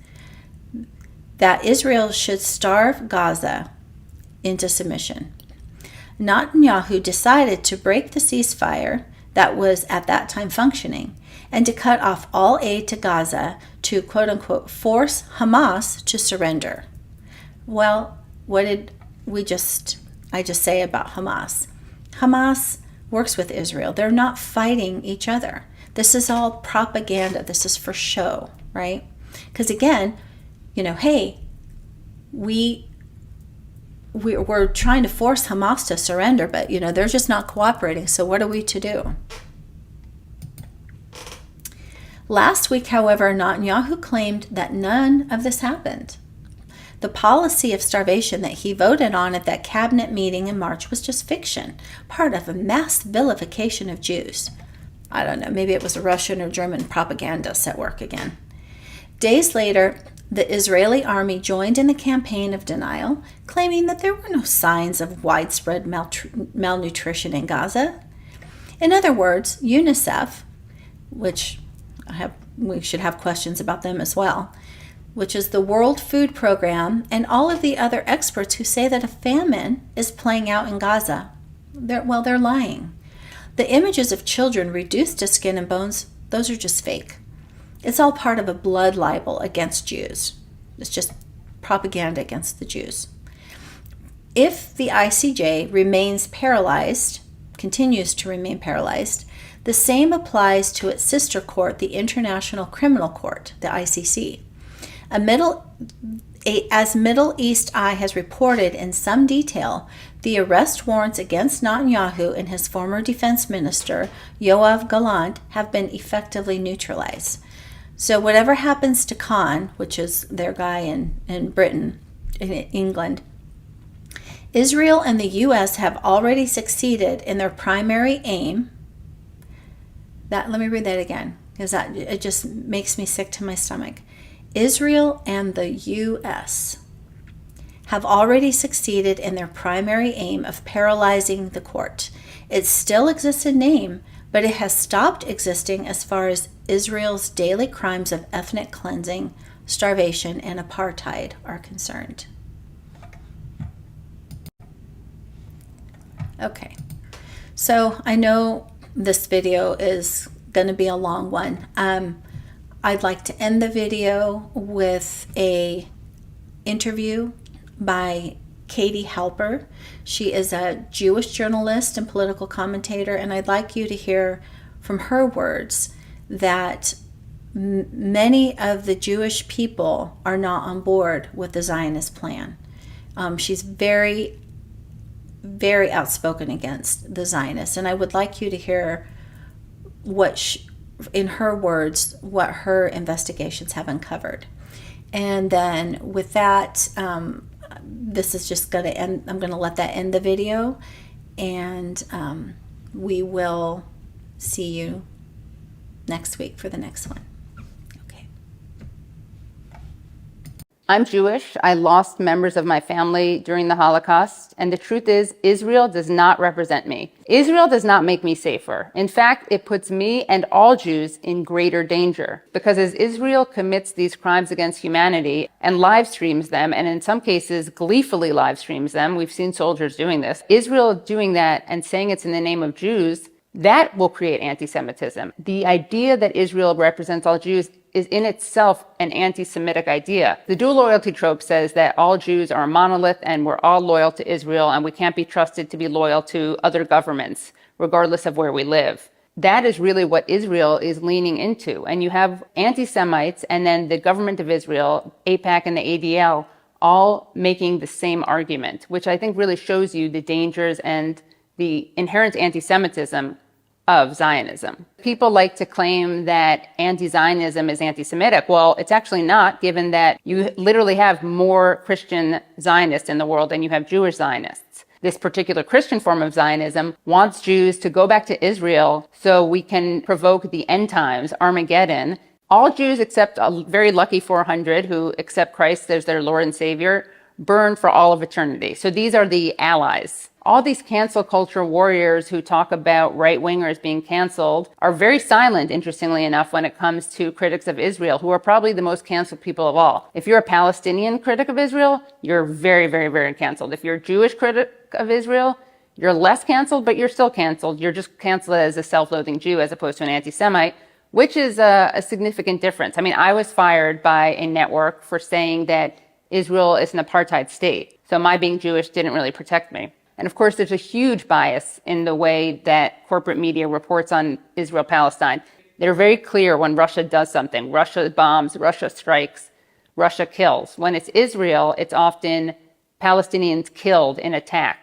that Israel should starve Gaza into submission. Netanyahu decided to break the ceasefire that was at that time functioning and to cut off all aid to Gaza to, quote-unquote, force Hamas to surrender. Well, what did I just say about Hamas? Hamas works with Israel. They're not fighting each other. This is all propaganda. This is for show, right? Because again, hey, we're trying to force Hamas to surrender, but they're just not cooperating. So what are we to do? Last week, however, Netanyahu claimed that none of this happened. The policy of starvation that he voted on at that cabinet meeting in March was just fiction, part of a mass vilification of Jews. I don't know, maybe it was a Russian or German propagandists at work again. Days later, the Israeli army joined in the campaign of denial, claiming that there were no signs of widespread malnutrition in Gaza. In other words, UNICEF, which we should have questions about them as well, which is the World Food Program, and all of the other experts who say that a famine is playing out in Gaza, they're lying. The images of children reduced to skin and bones, those are just fake. It's all part of a blood libel against Jews. It's just propaganda against the Jews. If the ICJ remains paralyzed, continues to remain paralyzed, the same applies to its sister court, the International Criminal Court, the ICC. As MiddleEast Eye has reported in some detail, the arrest warrants against Netanyahu and his former defense minister, Yoav Gallant, have been effectively neutralized. So whatever happens to Khan, which is their guy in Britain, in England, Israel and the U.S. have already succeeded in their primary aim. Let me read that again, because it just makes me sick to my stomach. Israel and the U.S. have already succeeded in their primary aim of paralyzing the court. It still exists in name, but it has stopped existing as far as Israel's daily crimes of ethnic cleansing, starvation, and apartheid are concerned. Okay, so I know this video is going to be a long one. I'd like to end the video with a interview by Katie Halper. She is a Jewish journalist and political commentator, and I'd like you to hear from her words that many of the Jewish people are not on board with the Zionist plan. She's very, very outspoken against the Zionists, and I would like you to hear in her words, what her investigations have uncovered. And then with that, this is just going to end. I'm going to let that end the video, and we will see you next week for the next one. Okay. I'm Jewish. I lost members of my family during the Holocaust, and the truth is, Israel does not represent me. Israel does not make me safer. In fact, it puts me and all Jews in greater danger, because as Israel commits these crimes against humanity and live streams them, and in some cases gleefully live streams them, we've seen soldiers doing this, Israel doing that and saying it's in the name of Jews, that will create anti-Semitism. The idea that Israel represents all Jews is in itself an anti-Semitic idea. The dual loyalty trope says that all Jews are a monolith and we're all loyal to Israel and we can't be trusted to be loyal to other governments, regardless of where we live. That is really what Israel is leaning into. And you have anti-Semites and then the government of Israel, AIPAC and the ADL, all making the same argument, which I think really shows you the dangers and the inherent anti-Semitism of Zionism. People like to claim that anti-Zionism is anti-Semitic. Well, it's actually not, given that you literally have more Christian Zionists in the world than you have Jewish Zionists. This particular Christian form of Zionism wants Jews to go back to Israel so we can provoke the end times, Armageddon. All Jews except a very lucky 400 who accept Christ as their Lord and Savior burn for all of eternity. So these are the allies. All these cancel culture warriors who talk about right-wingers being canceled are very silent, interestingly enough, when it comes to critics of Israel, who are probably the most canceled people of all. If you're a Palestinian critic of Israel, you're very, very, very canceled. If you're a Jewish critic of Israel, you're less canceled, but you're still canceled. You're just canceled as a self-loathing Jew as opposed to an anti-Semite, which is a significant difference. I mean, I was fired by a network for saying that Israel is an apartheid state. So my being Jewish didn't really protect me. And of course, there's a huge bias in the way that corporate media reports on Israel-Palestine. They're very clear when Russia does something. Russia bombs, Russia strikes, Russia kills. When it's Israel, it's often Palestinians killed in attack,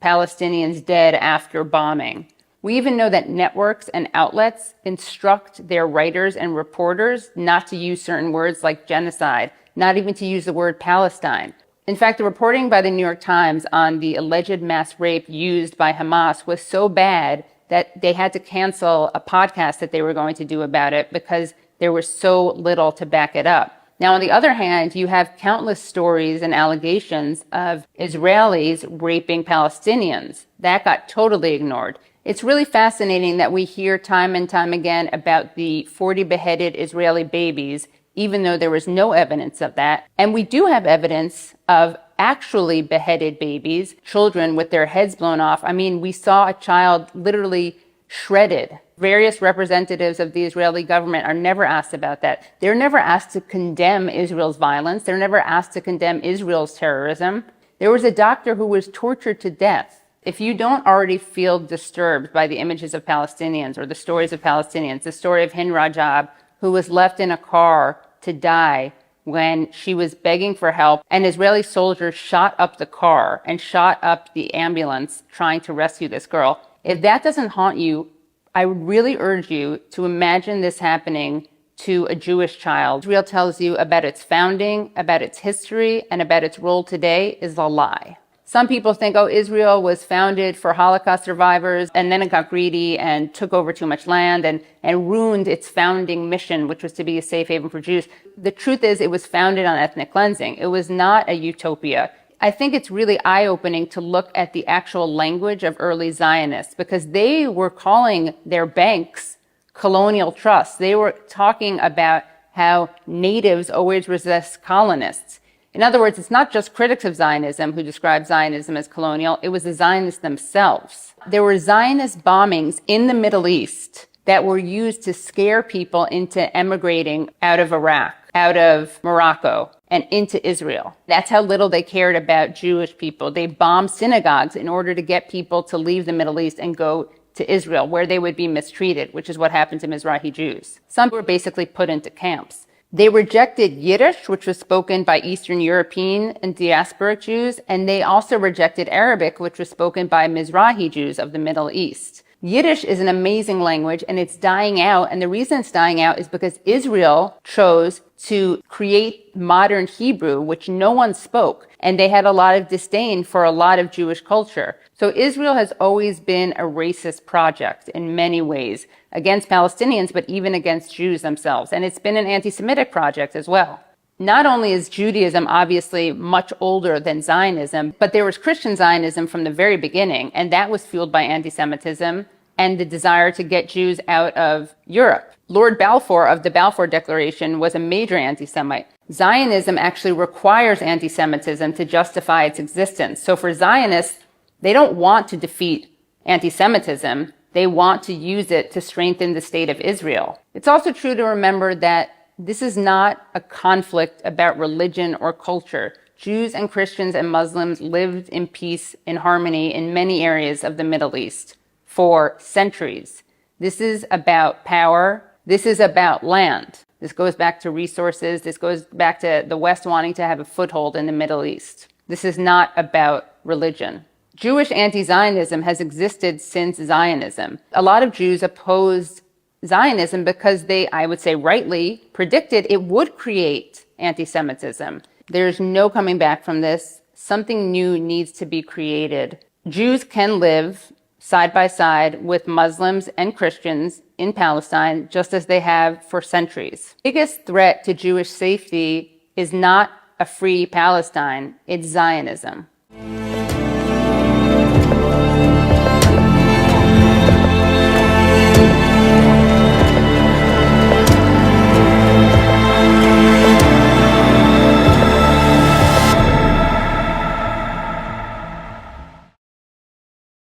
Palestinians dead after bombing. We even know that networks and outlets instruct their writers and reporters not to use certain words like genocide, not even to use the word Palestine. In fact, the reporting by the New York Times on the alleged mass rape used by Hamas was so bad that they had to cancel a podcast that they were going to do about it because there was so little to back it up. Now, on the other hand, you have countless stories and allegations of Israelis raping Palestinians. That got totally ignored. It's really fascinating that we hear time and time again about the 40 beheaded Israeli babies, even though there was no evidence of that. And we do have evidence of actually beheaded babies, children with their heads blown off. I mean, we saw a child literally shredded. Various representatives of the Israeli government are never asked about that. They're never asked to condemn Israel's violence. They're never asked to condemn Israel's terrorism. There was a doctor who was tortured to death. If you don't already feel disturbed by the images of Palestinians or the stories of Palestinians, the story of Hind Rajab, who was left in a car to die when she was begging for help, and Israeli soldiers shot up the car and shot up the ambulance trying to rescue this girl. If that doesn't haunt you, I would really urge you to imagine this happening to a Jewish child. Israel tells you about its founding, about its history, and about its role today is a lie. Some people think, oh, Israel was founded for Holocaust survivors, and then it got greedy and took over too much land and ruined its founding mission, which was to be a safe haven for Jews. The truth is, it was founded on ethnic cleansing. It was not a utopia. I think it's really eye-opening to look at the actual language of early Zionists, because they were calling their banks colonial trusts. They were talking about how natives always resist colonists. In other words, it's not just critics of Zionism who describe Zionism as colonial, it was the Zionists themselves. There were Zionist bombings in the Middle East that were used to scare people into emigrating out of Iraq, out of Morocco, and into Israel. That's how little they cared about Jewish people. They bombed synagogues in order to get people to leave the Middle East and go to Israel, where they would be mistreated, which is what happened to Mizrahi Jews. Some were basically put into camps. They rejected Yiddish, which was spoken by Eastern European and diasporic Jews, and they also rejected Arabic, which was spoken by Mizrahi Jews of the Middle East. Yiddish is an amazing language, and it's dying out, and the reason it's dying out is because Israel chose to create modern Hebrew, which no one spoke, and they had a lot of disdain for a lot of Jewish culture. So Israel has always been a racist project in many ways, against Palestinians, but even against Jews themselves. And it's been an anti-Semitic project as well. Not only is Judaism obviously much older than Zionism, but there was Christian Zionism from the very beginning, and that was fueled by anti-Semitism and the desire to get Jews out of Europe. Lord Balfour of the Balfour Declaration was a major anti-Semite. Zionism actually requires anti-Semitism to justify its existence. So for Zionists, they don't want to defeat anti-Semitism. They want to use it to strengthen the state of Israel. It's also true to remember that this is not a conflict about religion or culture. Jews and Christians and Muslims lived in peace, in harmony in many areas of the Middle East for centuries. This is about power. This is about land. This goes back to resources. This goes back to the West wanting to have a foothold in the Middle East. This is not about religion. Jewish anti-Zionism has existed since Zionism. A lot of Jews opposed Zionism because they, I would say rightly, predicted it would create anti-Semitism. There's no coming back from this. Something new needs to be created. Jews can live side by side with Muslims and Christians in Palestine, just as they have for centuries. The biggest threat to Jewish safety is not a free Palestine, it's Zionism.